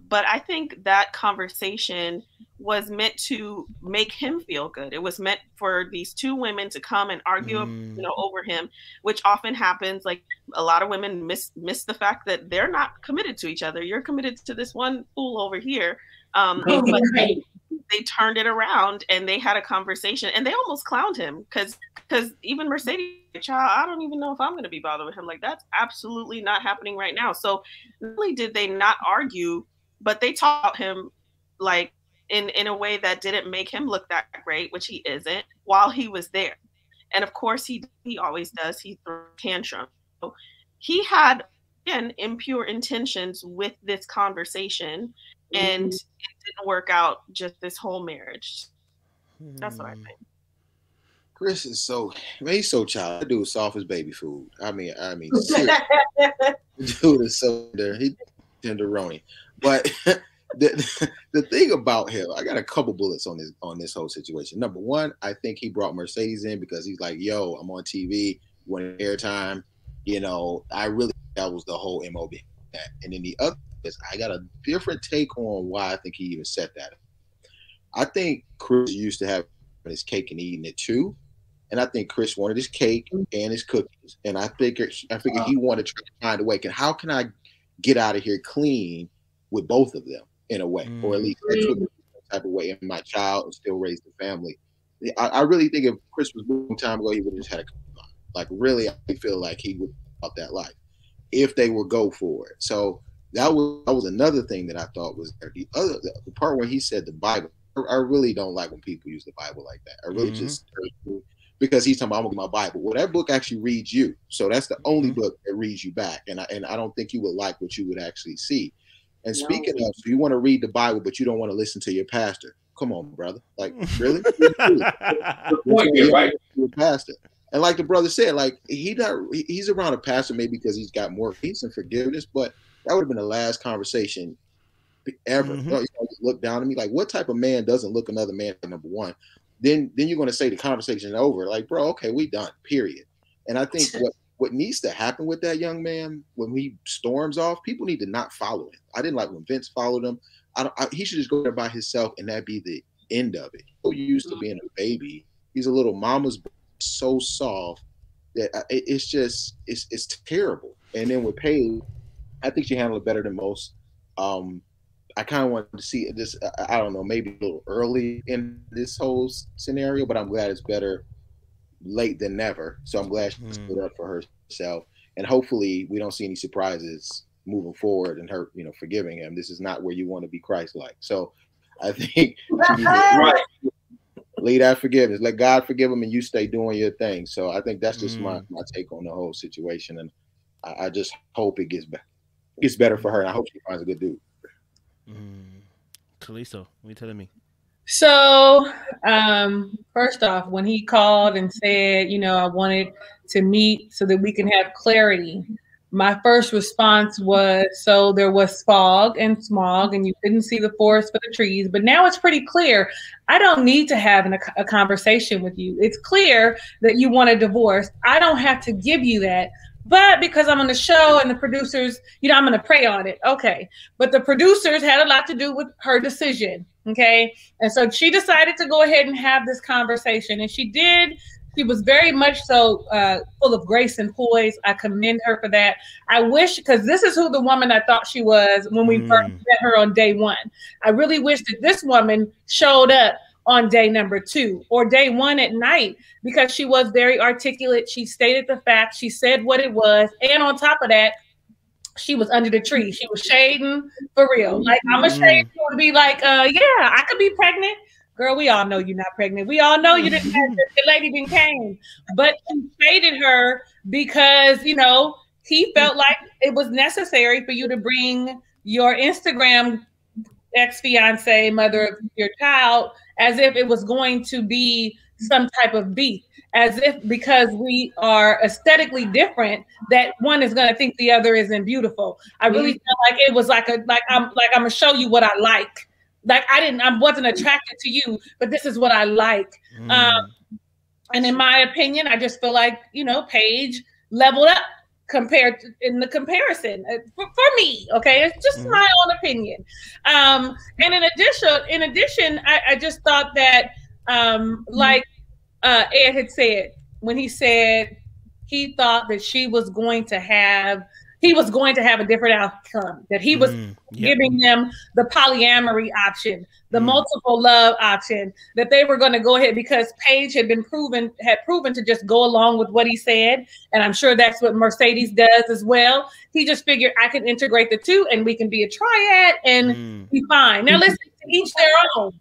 But I think that conversation was meant to make him feel good. It was meant for these two women to come and argue, you know, over him, which often happens. Like, a lot of women miss the fact that they're not committed to each other. You're committed to this one fool over here. But they turned it around and they had a conversation, and they almost clowned him, because even Mercedes, child, I don't even know if I'm going to be bothered with him. Like, that's absolutely not happening right now. So not only did they not argue, but they taught him like in a way that didn't make him look that great, which he isn't, while he was there. And of course he always does. He threw tantrum. So he had, again, impure intentions with this conversation, and it didn't work out, just this whole marriage. That's what I think. Chris is so, man, he's so child. That dude soft as baby food. I mean, dude is so there. He tenderoni. But the thing about him, I got a couple bullets on this whole situation. Number one, I think he brought Mercedes in because he's like, yo, I'm on TV, want airtime. You know, I really, that was the whole MOB. And then the other is, I got a different take on why I think he even said that. I think Chris used to have his cake and eating it too. And I think Chris wanted his cake and his cookies. And I figured he wanted to find a way. How can I get out of here clean with both of them in a way, or at least some type of way in my child and still raise the family. I really think if Chris was a long time ago, he would have just had a, like, really, I feel like he would have that life if they would go for it. So that was another thing that I thought was there. The part where he said the Bible, I really don't like when people use the Bible like that. I really just, because he's talking about, I'm gonna get my Bible. Well, that book actually reads you. So that's the only book that reads you back. And I don't think you would like what you would actually see. And speaking of, so you want to read the Bible, but you don't want to listen to your pastor. Come on, brother. Like, really? Right. Your pastor. And like the brother said, like, he's around a pastor maybe because he's got more peace and forgiveness, but that would have been the last conversation ever. You know, look down at me. Like, what type of man doesn't look another man, number one? Then you're going to say the conversation is over. Like, bro, okay, we done, period. And I think what needs to happen with that young man when he storms off, people need to not follow him. I didn't like when Vince followed him. He should just go there by himself, and that'd be the end of it. So used to being a baby. He's a little mama's boy, so soft that it's terrible. And then with Paige, I think she handled it better than most. I kind of wanted to see this, I don't know, maybe a little early in this whole scenario, but I'm glad it's better late than never. So I'm glad she stood up for herself. And hopefully we don't see any surprises moving forward and her, you know, forgiving him. This is not where you want to be Christ-like. So I think she needs to lead that forgiveness. Let God forgive him and you stay doing your thing. So I think that's just my take on the whole situation. And I just hope it gets better for her. And I hope she finds a good dude. Kalisto, what are you telling me? So, first off, when he called and said, you know, I wanted to meet so that we can have clarity, my first response was, so there was fog and smog and you couldn't see the forest for the trees, but now it's pretty clear. I don't need to have a conversation with you. It's clear that you want a divorce. I don't have to give you that. But because I'm on the show and the producers, you know, I'm going to pray on it. Okay. But the producers had a lot to do with her decision. Okay. And so she decided to go ahead and have this conversation. And she did. She was very much so full of grace and poise. I commend her for that. I wish, because this is who the woman I thought she was when we first met her on day one. I really wish that this woman showed up on day number 2 or day 1 at night, because she was very articulate. She stated the facts. She said what it was. And on top of that, she was under the tree. She was shading for real. Like, I'm ashamed to be like, yeah, I could be pregnant. Girl, we all know you're not pregnant. We all know you didn't have the lady didn't came. But he shaded her because, you know, he felt like it was necessary for you to bring your Instagram ex-fiance, mother of your child, as if it was going to be some type of beef, as if because we are aesthetically different that one is going to think the other isn't beautiful. I really felt like it was like I'm gonna show you what I like. Like I wasn't attracted to you, but this is what I like. And in my opinion, I just feel like, you know, Paige leveled up compared to, in the comparison for me. Okay, it's just my own opinion. And in addition, I just thought that like Ed had said, when he said he thought that he was going to have a different outcome, that he was giving them the polyamory option, the multiple love option, that they were going to go ahead because Paige had proven to just go along with what he said. And I'm sure that's what Mercedes does as well. He just figured I can integrate the two and we can be a triad and be fine. Now listen, to each their own.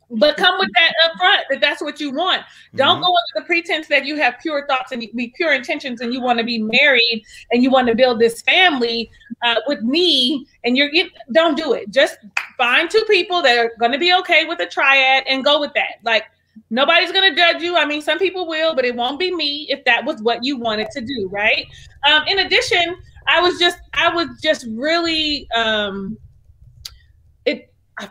But come with that up front, that's what you want. Don't go under the pretense that you have pure thoughts and pure intentions and you want to be married and you want to build this family with me, and don't do it. Just find 2 people that are going to be okay with a triad and go with that. Like, nobody's going to judge you. I mean, some people will, but it won't be me if that was what you wanted to do, right? In addition, I was just really, I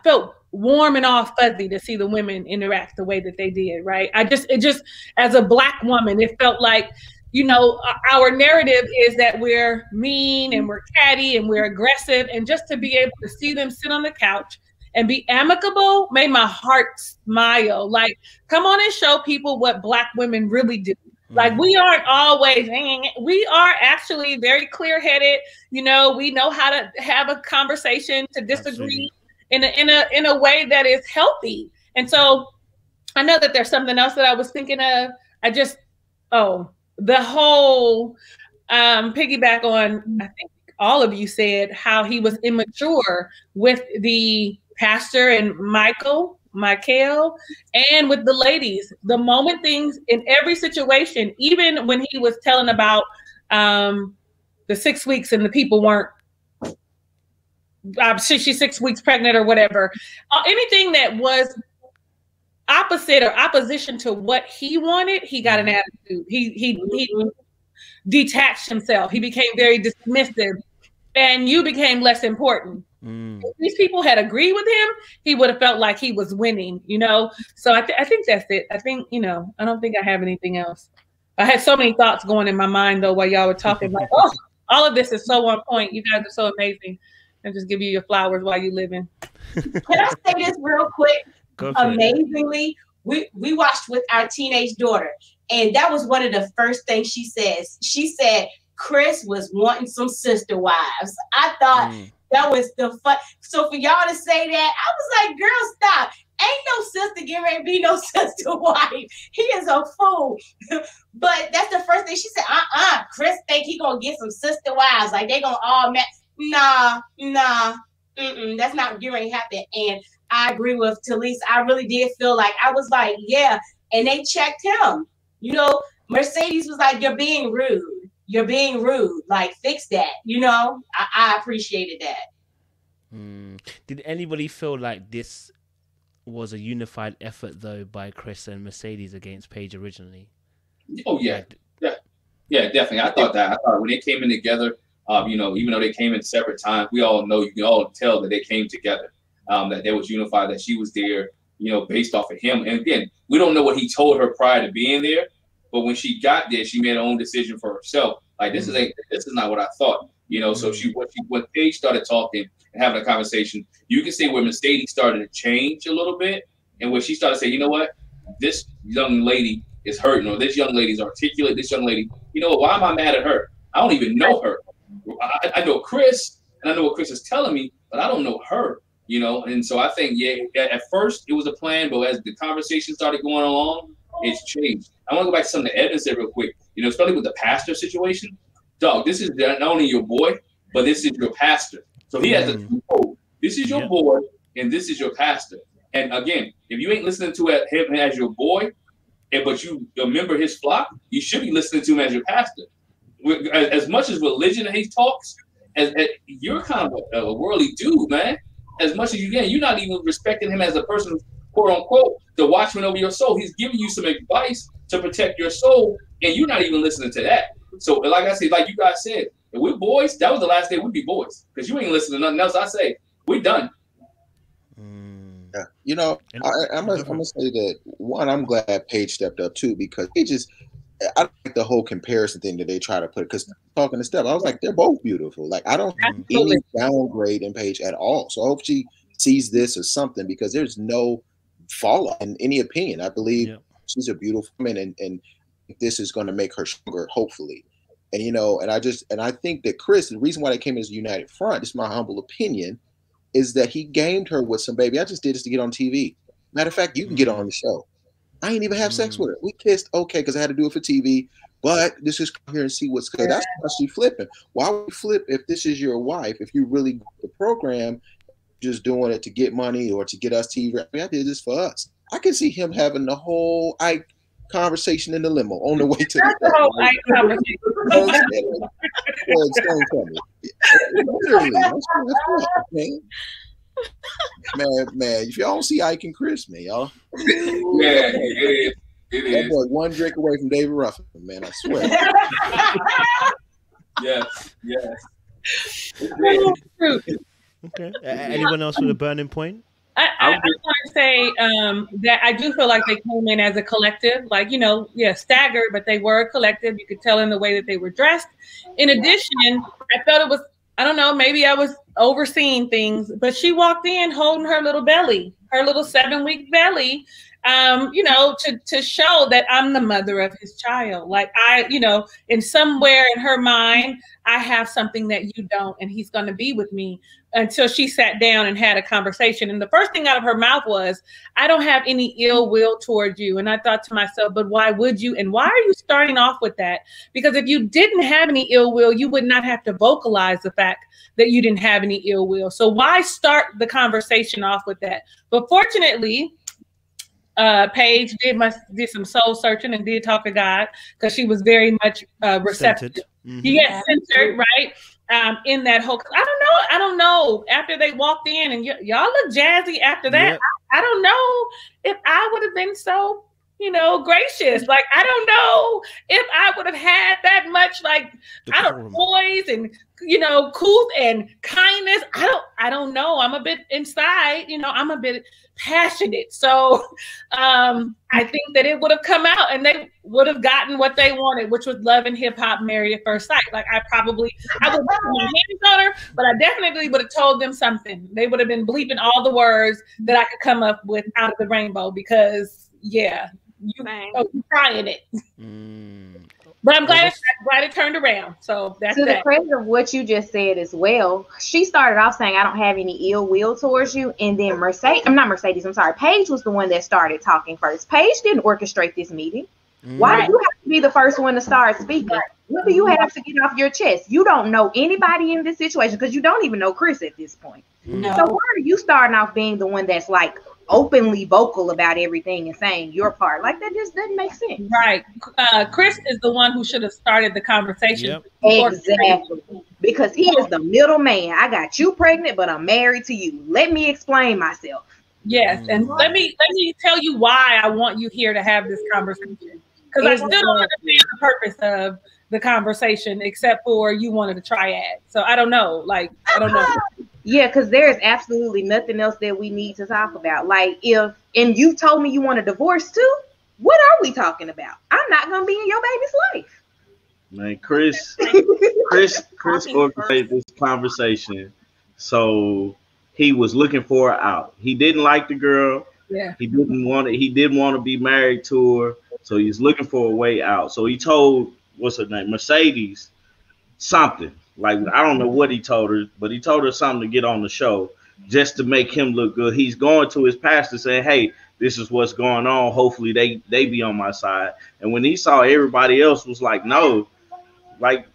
felt warm and all fuzzy to see the women interact the way that they did, right? It just, as a Black woman, it felt like, you know, our narrative is that we're mean and we're catty and we're aggressive, and just to be able to see them sit on the couch and be amicable made my heart smile. Like, come on and show people what Black women really do. Like, we aren't always, we are actually very clear-headed. You know, we know how to have a conversation, to disagree in a way that is healthy. And so I know that there's something else that I was thinking of. The whole piggyback on, I think all of you said how he was immature with the pastor and Michael, and with the ladies. The moment things in every situation, even when he was telling about the 6 weeks and the people weren't, she's 6 weeks pregnant or whatever, anything that was opposite or opposition to what he wanted, he got an attitude. He detached himself. He became very dismissive, and you became less important. If these people had agreed with him, he would have felt like he was winning, you know? So I think that's it. I think, you know, I don't think I have anything else. I had so many thoughts going in my mind, though, while y'all were talking. Like, oh, all of this is so on point. You guys are so amazing. And just give you your flowers while you're living. Can I say this real quick? Amazingly, we watched with our teenage daughter, and that was one of the first things she says. She said Chris was wanting some sister wives. I thought that was the fun. So for y'all to say that, I was like, girl, stop. Ain't no sister getting ready to be no sister wife. He is a fool. But that's the first thing she said. Chris think he gonna get some sister wives. Like, they gonna all match. Nah. That's not getting happen. And I agree with Talise. I really did feel like, I was like, yeah. And they checked him. You know, Mercedes was like, you're being rude. You're being rude. Like, fix that. You know, I appreciated that. Did anybody feel like this was a unified effort, though, by Chris and Mercedes against Paige originally. Oh yeah, definitely. I thought when they came in together, you know, even though they came in separate times, we all know, you can all tell that they came together, that they was unified, that she was there, you know, based off of him. And again, we don't know what he told her prior to being there, but when she got there, she made her own decision for herself. Like, this is not what I thought, you know. So when Paige started talking and having a conversation, you can see where Mercedes started to change a little bit, and where she started to say, you know what, this young lady is hurting, or this young lady's articulate, this young lady, you know, why am I mad at her? I don't even know her. I know Chris, and I know what Chris is telling me, but I don't know her, you know. And so I think, at first it was a plan, but as the conversation started going along, it's changed. I want to go back to something that Evan said real quick, you know, especially with the pastor situation. Dog, this is not only your boy, but this is your pastor. So he has a twofold. This is your boy, and this is your pastor. And again, if you ain't listening to him as your boy, but you remember his flock, you should be listening to him as your pastor. As much as religion he talks, as you're kind of a worldly dude, man. As much as you can, you're not even respecting him as a person, quote unquote, the watchman over your soul. He's giving you some advice to protect your soul, and you're not even listening to that. So, like I said, like you guys said, if we're boys, that was the last day we'd be boys, because you ain't listening to nothing else I say. We're done. Yeah. You know, I'm gonna say that, one, I'm glad Paige stepped up too, because Paige is, I don't like the whole comparison thing that they try to put, because talking to Steph, I was like, they're both beautiful. Like, I don't see any downgrade in Paige at all. So I hope she sees this as something, because there's no fallout in any opinion. I believe she's a beautiful woman, and this is going to make her stronger, hopefully. And, you know, and I think that Chris, the reason why they came as a united front, this is my humble opinion, is that he gamed her with some baby. I just did this to get on TV. Matter of fact, you can get on the show. I ain't even have sex with her. We kissed, okay, because I had to do it for TV. But this is come here and see what's good. That's why she flipping. Why would you flip if this is your wife? If you really the program, just doing it to get money or to get us TV. I mean, I did this for us. I can see him having the whole Ike conversation in the limo on the way to the whole Ike conversation. Man, if y'all don't see Ike and Chris, man, y'all. Yeah, it is. That boy one drink away from David Ruffin, man, I swear. Yes. Okay. Anyone else with a burning point? I want to say that I do feel like they came in as a collective, like, you know, staggered, but they were a collective. You could tell in the way that they were dressed. In addition, I felt it was, I don't know, maybe I was overseeing things, but she walked in holding her little belly, her little 7-week belly, you know, to show that I'm the mother of his child. Like, you know, in somewhere in her mind, I have something that you don't, and he's going to be with me, until she sat down and had a conversation. And the first thing out of her mouth was, I don't have any ill will towards you. And I thought to myself, but why would you? And why are you starting off with that? Because if you didn't have any ill will, you would not have to vocalize the fact that you didn't have any ill will. So why start the conversation off with that? But fortunately, Paige did some soul searching and did talk to God, because she was very much receptive. Centered, right? In that whole, I don't know. After they walked in and y'all look jazzy after that. Yep. I don't know if I would have been so, you know, gracious. Like, I don't know if I would have had that much, like, poise and, you know, cool and kindness. I don't know. I'm a bit inside, you know, I'm a bit passionate. So I think that it would have come out and they would have gotten what they wanted, which was love and hip hop, married at first sight. Like, I would put my hands on her, but I definitely would have told them something. They would have been bleeping all the words that I could come up with out of the rainbow, because you're trying it. But I'm glad it turned around. So that's to the credit of what you just said as well. She started off saying, I don't have any ill will towards you. And then Paige was the one that started talking first. Paige didn't orchestrate this meeting. Why do you have to be the first one to start speaking? What do you have to get off your chest? You don't know anybody in this situation, because you don't even know Chris at this point. No. So why are you starting off being the one that's like openly vocal about everything and saying your part? Like, that just doesn't make sense. Right. Chris is the one who should have started the conversation. Yep. Exactly. Because he is the middleman. I got you pregnant, but I'm married to you. Let me explain myself. Yes, and let me tell you why I want you here to have this conversation, because I still don't understand the purpose of the conversation except for you wanted a triad. So I don't know, like I don't know. Yeah, because there's absolutely nothing else that we need to talk about. Like and you told me you want a divorce too. What are we talking about? I'm not gonna be in your baby's life. Man, Chris orchestrated this conversation, so he was looking for her out. He didn't like the girl. Yeah. He didn't want to be married to her, so he's looking for a way out. So he told, what's her name, Mercedes, something. Like, I don't know what he told her, but he told her something to get on the show just to make him look good. He's going to his pastor saying, hey, this is what's going on. Hopefully they be on my side. And when he saw everybody else was like, no, like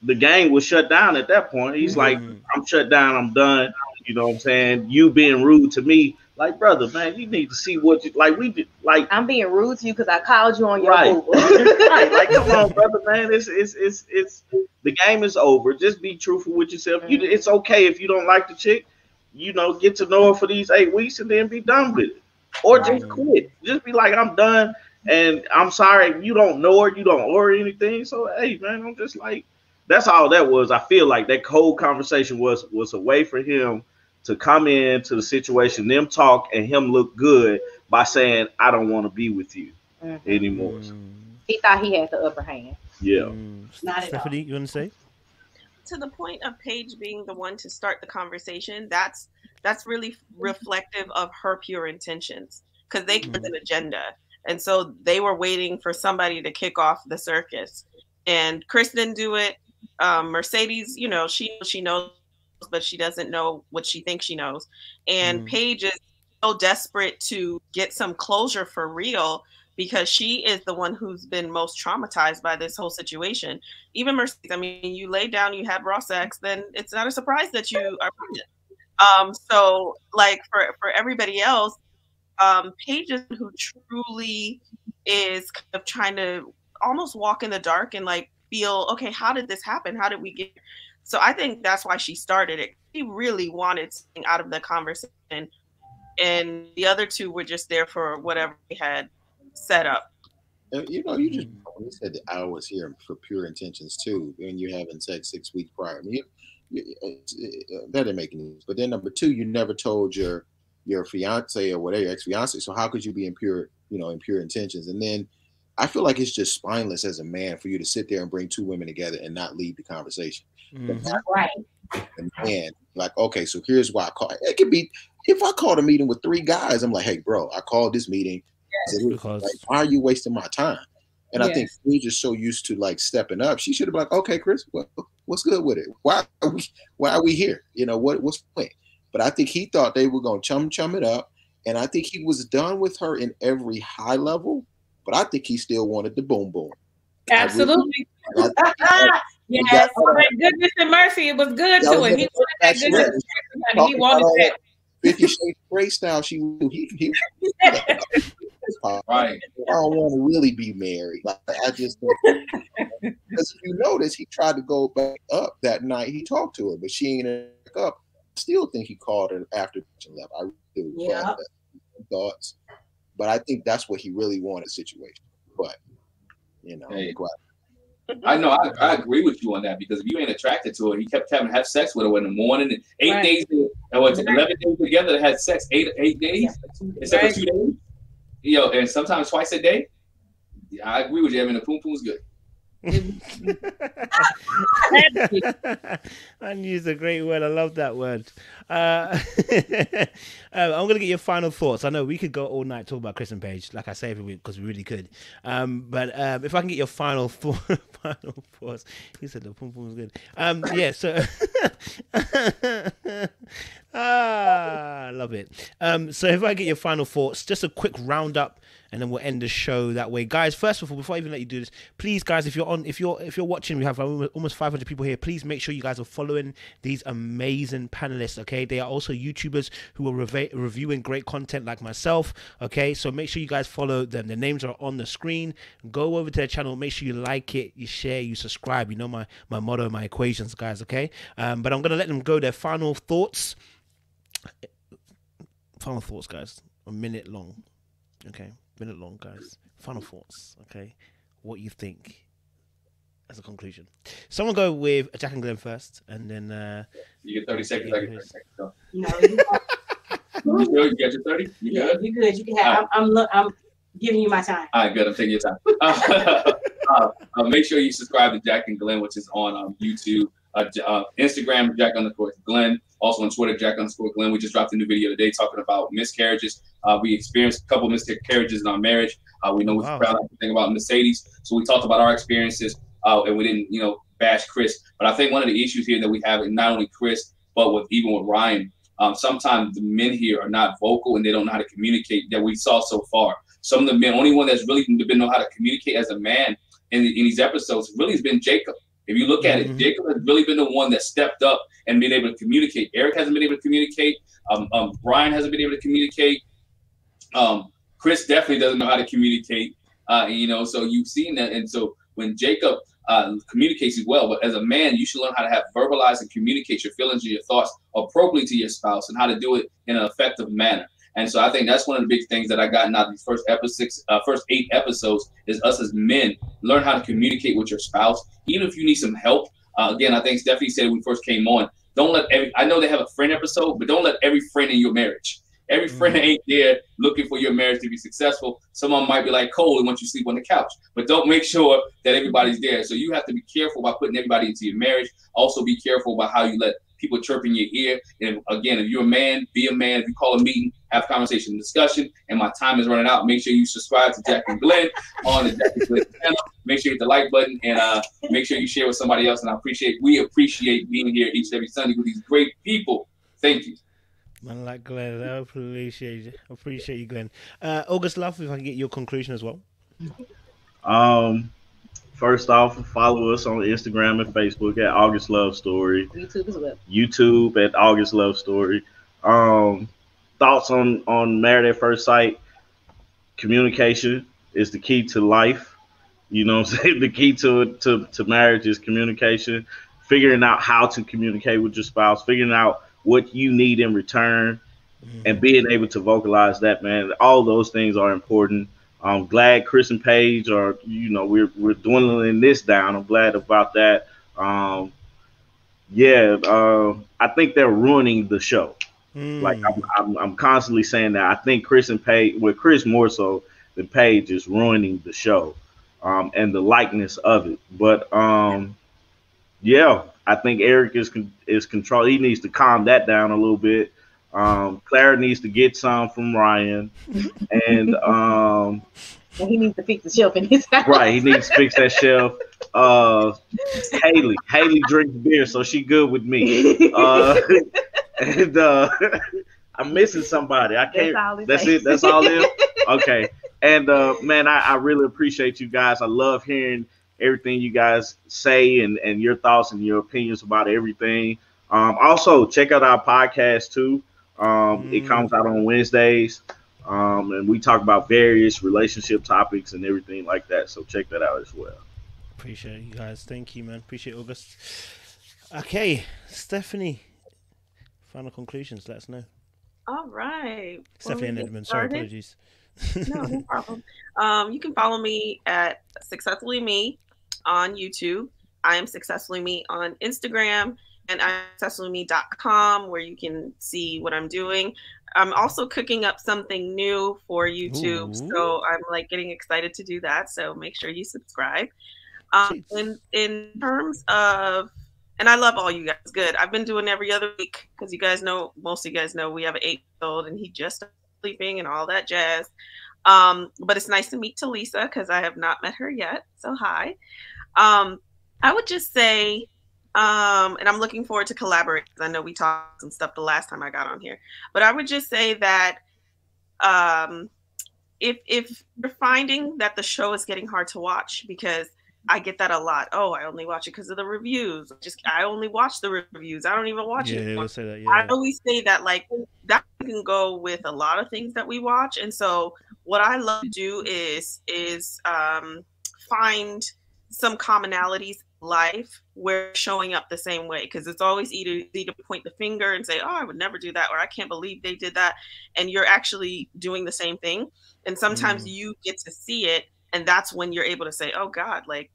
the gang was shut down at that point. He's like, I'm shut down. I'm done. You know what I'm saying? You being rude to me. Like, brother, man, you need to see what you like. We did, like, I'm being rude to you because I called you on your Google. Right. Like, come on, brother, man. It's the game is over. Just be truthful with yourself. It's okay if you don't like the chick. You know, get to know her for these 8 weeks and then be done with it, or just quit. Just be like, I'm done, and I'm sorry. You don't know her. You don't owe her anything. So, hey, man, I'm just like, that's all that was. I feel like that whole conversation was a way for him to come into the situation, them talk, and him look good by saying, I don't want to be with you anymore. He thought he had the upper hand. Yeah. Not Stephanie, you want to say? To the point of Paige being the one to start the conversation, that's really reflective of her pure intentions, because they have an agenda. And so they were waiting for somebody to kick off the circus. And Chris didn't do it. Mercedes, you know, she knows, but she doesn't know what she thinks she knows. And Paige is so desperate to get some closure for real, because she is the one who's been most traumatized by this whole situation. Even Mercedes, I mean, you lay down, you had raw sex, then it's not a surprise that you are pregnant. So like for everybody else, Paige is who truly is kind of trying to almost walk in the dark and like feel, okay, how did this happen? How did we get here? So I think that's why she started it. She really wanted something out of the conversation, and the other two were just there for whatever they had set up. You know, you said that I was here for pure intentions too, and you're having sex 6 weeks prior. I mean, that didn't make any sense. But then number two, you never told your fiance or whatever, your ex-fiance. So how could you be in pure intentions? And then I feel like it's just spineless as a man for you to sit there and bring two women together and not lead the conversation. Right. And man, like, okay, so here's why I call. It could be if I called a meeting with 3 guys, I'm like, hey, bro, I called this meeting. Because like, why are you wasting my time? And I think we're just so used to like stepping up. She should have been like, okay, Chris, what's good with it? Why are we here? You know, what's the point? But I think he thought they were going to chum it up. And I think he was done with her in every high level, but I think he still wanted the boom boom. Absolutely. Yes, for goodness and mercy, it was good to him. He wanted that goodness. He wanted that 50 Shades of Grey style. He right. I don't want to really be married. Like, I just because if you notice, he tried to go back up that night. He talked to her, but she ain't back up. I still think he called her after she left. I do. Yeah. Thoughts, but I think that's what he really wanted situation. But you know, hey. I know I agree with you on that, because if you ain't attracted to her, he kept having to have sex with her in the morning. And 8 days, 11 days together, they had sex 8 days instead of 2 days. You know, and sometimes twice a day. Yeah, I agree with you. I mean, the poom poom's good. I used a great word. I love that word. I'm gonna get your final thoughts. I know we could go all night talking about Chris and Paige, like I say every week, because we really could. But if I can get your final thoughts, he said the poom poom was good. Yeah. So, I love it. So if I get your final thoughts, just a quick roundup, and then we'll end the show that way, guys. First of all, before I even let you do this, please, guys, if you're watching, we have almost 500 people here. Please make sure you guys are following these amazing panelists. Okay, they are also YouTubers who are reviewing great content like myself. Okay, so make sure you guys follow them. Their names are on the screen. Go over to their channel. Make sure you like it, you share, you subscribe. You know my motto, my equations, guys. Okay, but I'm gonna let them go their final thoughts. Final thoughts, guys. A minute long. Okay, minute long, guys. Final thoughts. Okay, what you think as a conclusion. Someone go with Jack and Glenn first, and then you get 30 seconds. I get 30 seconds. Go. No, You good? You got your 30? You yeah, good? you good. You can have. I'm giving you my time. All right, good. I'm taking your time. Make sure you subscribe to Jack and Glenn, which is on YouTube, Instagram, Jack_Glenn. Also on Twitter, Jack_Glenn. We just dropped a new video today talking about miscarriages. We experienced a couple miscarriages in our marriage. We know what's proud thing about Mercedes. So we talked about our experiences, and we didn't, bash Chris. But I think one of the issues here that we have, and not only Chris, but even with Ryan, sometimes the men here are not vocal and they don't know how to communicate that we saw so far. Some of the men, only one that's really been know how to communicate as a man in these episodes really has been Jacob. If you look at it, Jacob has really been the one that stepped up and been able to communicate. Eric hasn't been able to communicate. Brian hasn't been able to communicate. Chris definitely doesn't know how to communicate. So you've seen that. And so when Jacob communicates well, but as a man, you should learn how to verbalize and communicate your feelings and your thoughts appropriately to your spouse and how to do it in an effective manner. And so I think that's one of the big things that I got out of these first 8 episodes is us as men learn how to communicate with your spouse, even if you need some help. Again, I think Stephanie said when we first came on, don't let I know they have a friend episode, but don't let every friend in your marriage. Every friend ain't there looking for your marriage to be successful. Someone might be like Cole and want you to sleep on the couch, but don't make sure that everybody's there. So you have to be careful about putting everybody into your marriage. Also be careful about how you let people chirp in your ear. And again, if you're a man, be a man. If you call a meeting, have conversation, discussion. And my time is running out. Make sure you subscribe to Jack and Glenn on the Jack and Glenn channel. Make sure you hit the like button and make sure you share with somebody else. And we appreciate being here each and every Sunday with these great people. Thank you. Man, like Glenn, I appreciate you. I appreciate you, Glenn. August Love, if I can get your conclusion as well. First off, follow us on Instagram and Facebook at August Love Story. YouTube as well. YouTube at August Love Story. Thoughts on Married at First Sight? Communication is the key to life. You know what I'm saying? The key to marriage is communication. Figuring out how to communicate with your spouse. Figuring out what you need in return, and being able to vocalize that, man. All those things are important. I'm glad Chris and Paige are, we're dwindling this down. I'm glad about that. I think they're ruining the show. Like I'm constantly saying that. I think Chris and Paige, with Chris more so than Paige, is ruining the show, and the likeness of it. But I think Eric is control. He needs to calm that down a little bit. Clara needs to get some from Ryan, and he needs to fix the shelf in his house. Right, he needs to fix that shelf. Haley drinks beer, so she good with me. And I'm missing somebody. I can't. That's it. That's all it is. Okay. And man, I really appreciate you guys. I love hearing everything you guys say and your thoughts and your opinions about everything. Also, check out our podcast too. It comes out on Wednesdays, and we talk about various relationship topics and everything like that. So check that out as well. Appreciate you guys. Thank you, man. Appreciate August. Okay, Stephanie. Final conclusions. Let us know. All right. Stephanie and Edmund. Sorry, apologies. No problem. You can follow me at Successfully Me on YouTube. I am Successfully Me on Instagram, and I'm successfullyme.com, where you can see what I'm doing. I'm also cooking up something new for YouTube. Ooh. So I'm getting excited to do that. So make sure you subscribe. In terms of, and I love all you guys. Good. I've been doing every other week because most of you guys know we have an 8-year-old and he just started sleeping and all that jazz. But it's nice to meet Talisa because I have not met her yet. So hi. I would just say, and I'm looking forward to collaborating because I know we talked some stuff the last time I got on here. But I would just say that if you're finding that the show is getting hard to watch, because I get that a lot. Oh, I only watch it because of the reviews. I only watch the reviews. I don't even watch it. We'll say that, yeah. I always say that that can go with a lot of things that we watch. And so what I love to do is find some commonalities life we're showing up the same way, because it's always easy to point the finger and say, oh, I would never do that, or I can't believe they did that, and you're actually doing the same thing. And sometimes you get to see it, and that's when you're able to say, oh God, like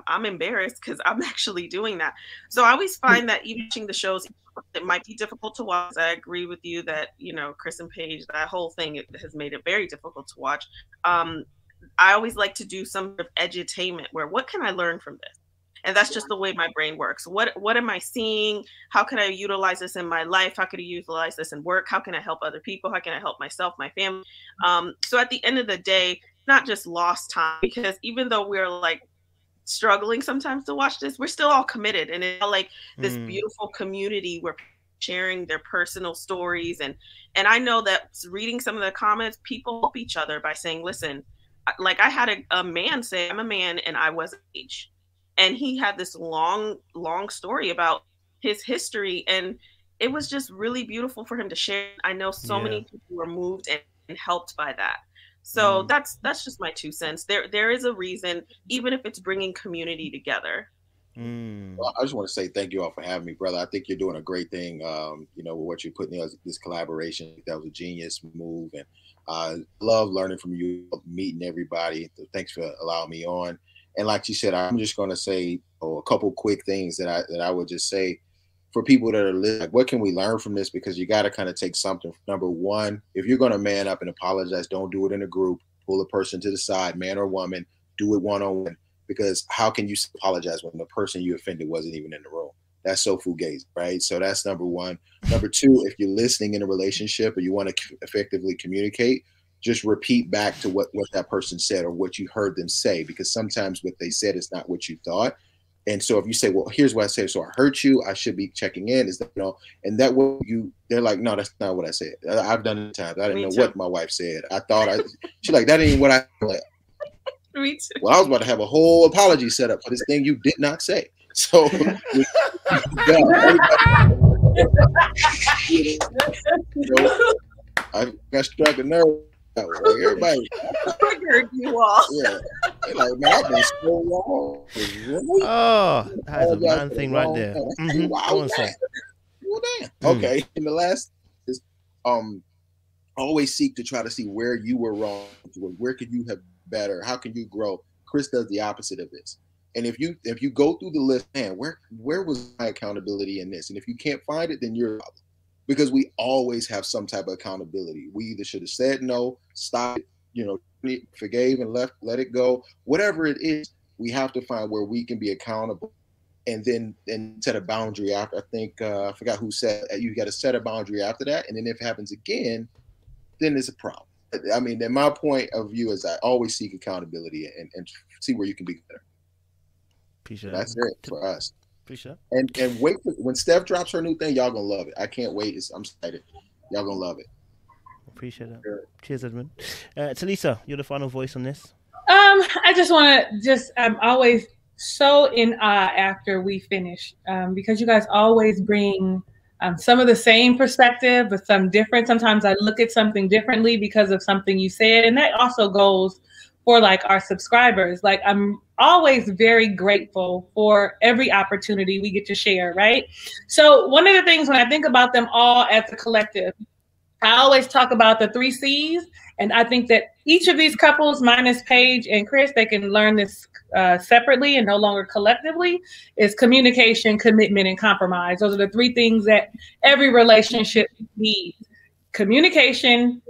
I'm embarrassed because I'm actually doing that. So I always find that even watching the shows, it might be difficult to watch. I agree with you that, you know, Chris and Paige, that whole thing has made it very difficult to watch. I always like to do some sort of edutainment where, what can I learn from this? And that's just the way my brain works. What am I seeing? How can I utilize this in my life? How can I utilize this in work? How can I help other people? How can I help myself, my family? So at the end of the day, not just lost time, because even though we're like struggling sometimes to watch this, we're still all committed. And it's like this beautiful community where sharing their personal stories. And I know that reading some of the comments, people help each other by saying, listen, like I had a man say, I'm a man and I was Paige. And he had this long story about his history. And it was just really beautiful for him to share. I know so many people were moved and helped by that. So that's just my 2 cents. There is a reason, even if it's bringing community together. Well, I just want to say thank you all for having me, brother. I think you're doing a great thing, you know, with what you're putting in this collaboration. That was a genius move. And I love learning from you, meeting everybody. So thanks for allowing me on. And like you said, I'm just going to say a couple quick things that I would just say for people that are listening. Like, what can we learn from this? Because you got to kind of take something. Number one, if you're going to man up and apologize, don't do it in a group. Pull a person to the side, man or woman. Do it one-on-one. Because how can you apologize when the person you offended wasn't even in the room? That's so fugazi, right? So that's number one. Number two, if you're listening in a relationship or you want to effectively communicate, just repeat back to what that person said or what you heard them say, because sometimes what they said is not what you thought. And so if you say, well, here's what I said, so I hurt you, I should be checking in, is that, you know, and that way they're like, no, that's not what I said. I've done it times. I didn't know what my wife said. I thought she's like, that ain't what I like. Me too. Well, I was about to have a whole apology set up for this thing you did not say. So I got struck a nerve. Like, everybody triggered you all. Yeah. They're like, man, I've been so long. Oh, that's a man thing right there. Well, damn. Okay. And the last is always seek to try to see where you were wrong. Where could you have better? How can you grow? Chris does the opposite of this. And if you go through the list, man, where was my accountability in this? And if you can't find it, then you're out. Because we always have some type of accountability. We either should have said no, stopped, you know, forgave and let it go. Whatever it is, we have to find where we can be accountable, and then set a boundary after. I think I forgot who said you got to set a boundary after that, and then if it happens again, then it's a problem. I mean, then my point of view is I always seek accountability and see where you can be better. Appreciate That's it for us. Appreciate it. And wait when Steph drops her new thing, y'all gonna love it. I can't wait. I'm excited. Y'all gonna love it. Appreciate that. Sure. Cheers, Edmund. Talisa, you're the final voice on this. I just want to I'm always so in awe after we finish, because you guys always bring some of the same perspective, but some different. Sometimes I look at something differently because of something you said, and that also goes for like our subscribers. Like, I'm always very grateful for every opportunity we get to share, right? So one of the things when I think about them all as a collective, I always talk about the 3 C's. And I think that each of these couples, minus Paige and Chris, they can learn this separately and no longer collectively, is communication, commitment, and compromise. Those are the 3 things that every relationship needs. Communication,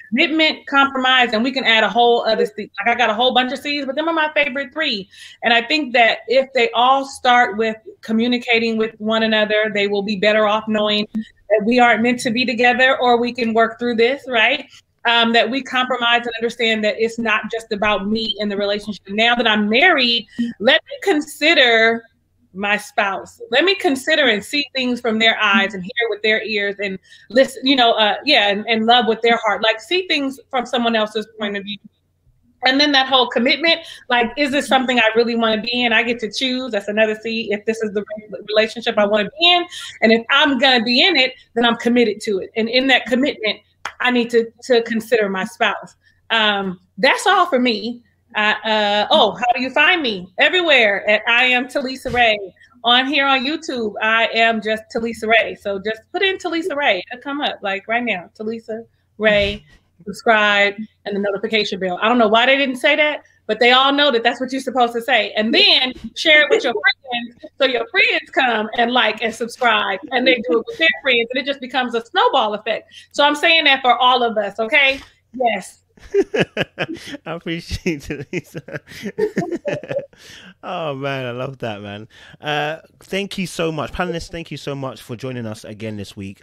commitment, compromise, and we can add a whole other C. Like, I got a whole bunch of C's, but them are my favorite 3. And I think that if they all start with communicating with one another, they will be better off knowing that we aren't meant to be together, or we can work through this, right? That we compromise and understand that it's not just about me in the relationship. Now that I'm married, let me consider my spouse. Let me consider and see things from their eyes and hear with their ears and listen, and love with their heart. Like, see things from someone else's point of view. And then that whole commitment, like, is this something I really want to be in? I get to choose. That's another C. If this is the relationship I want to be in, and if I'm going to be in it, then I'm committed to it. And in that commitment, I need to consider my spouse. That's all for me. How do you find me? Everywhere at I am Talisa Ray. On here on YouTube, I am just Talisa Ray. So just put in Talisa Ray. It'll come up like right now. Talisa Ray, subscribe, and the notification bell. I don't know why they didn't say that, but they all know that that's what you're supposed to say. And then share it with your friends so your friends come and like and subscribe, and they do it with their friends, and it just becomes a snowball effect. So I'm saying that for all of us, okay? Yes. I appreciate it, Lisa. Oh man, I love that, man. Thank you so much, panelists. Thank you so much for joining us again this week.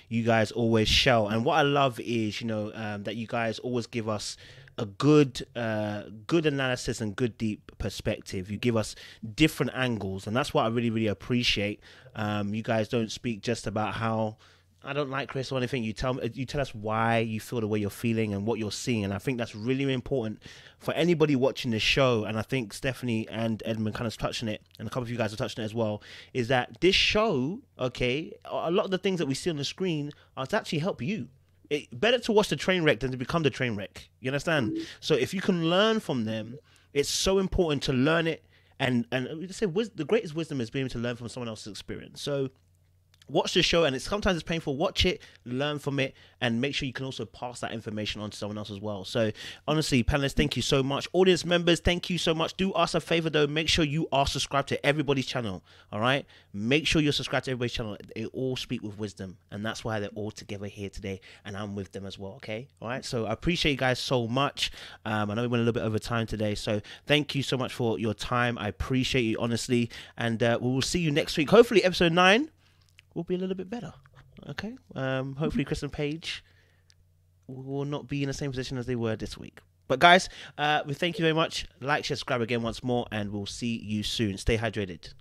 You guys always show, and what I love is, that you guys always give us a good analysis and good deep perspective. You give us different angles, and that's what I really, really appreciate. You guys don't speak just about how I don't like Chris or anything. You tell us why you feel the way you're feeling and what you're seeing, and I think that's really important for anybody watching the show. And I think Stephanie and Edmund kind of touched on it, and a couple of you guys are touching it as well. Is that this show, okay? A lot of the things that we see on the screen are to actually help you. It's better to watch the train wreck than to become the train wreck. You understand? So if you can learn from them, it's so important to learn it. And we say the greatest wisdom is being able to learn from someone else's experience. So watch the show, and sometimes it's painful. Watch it, learn from it, and make sure you can also pass that information on to someone else as well. So honestly, panelists, thank you so much. Audience members, thank you so much. Do us a favor though, make sure you are subscribed to everybody's channel. All right, make sure you're subscribed to everybody's channel. They all speak with wisdom, and that's why they're all together here today, and I'm with them as well. Okay, all right, so I appreciate you guys so much. I know we went a little bit over time today, so thank you so much for your time. I appreciate you, honestly, and we will see you next week. Hopefully episode 9 will be a little bit better. Okay. Hopefully Chris and Paige will not be in the same position as they were this week. But guys, we thank you very much. Like, share, subscribe again once more, and we'll see you soon. Stay hydrated.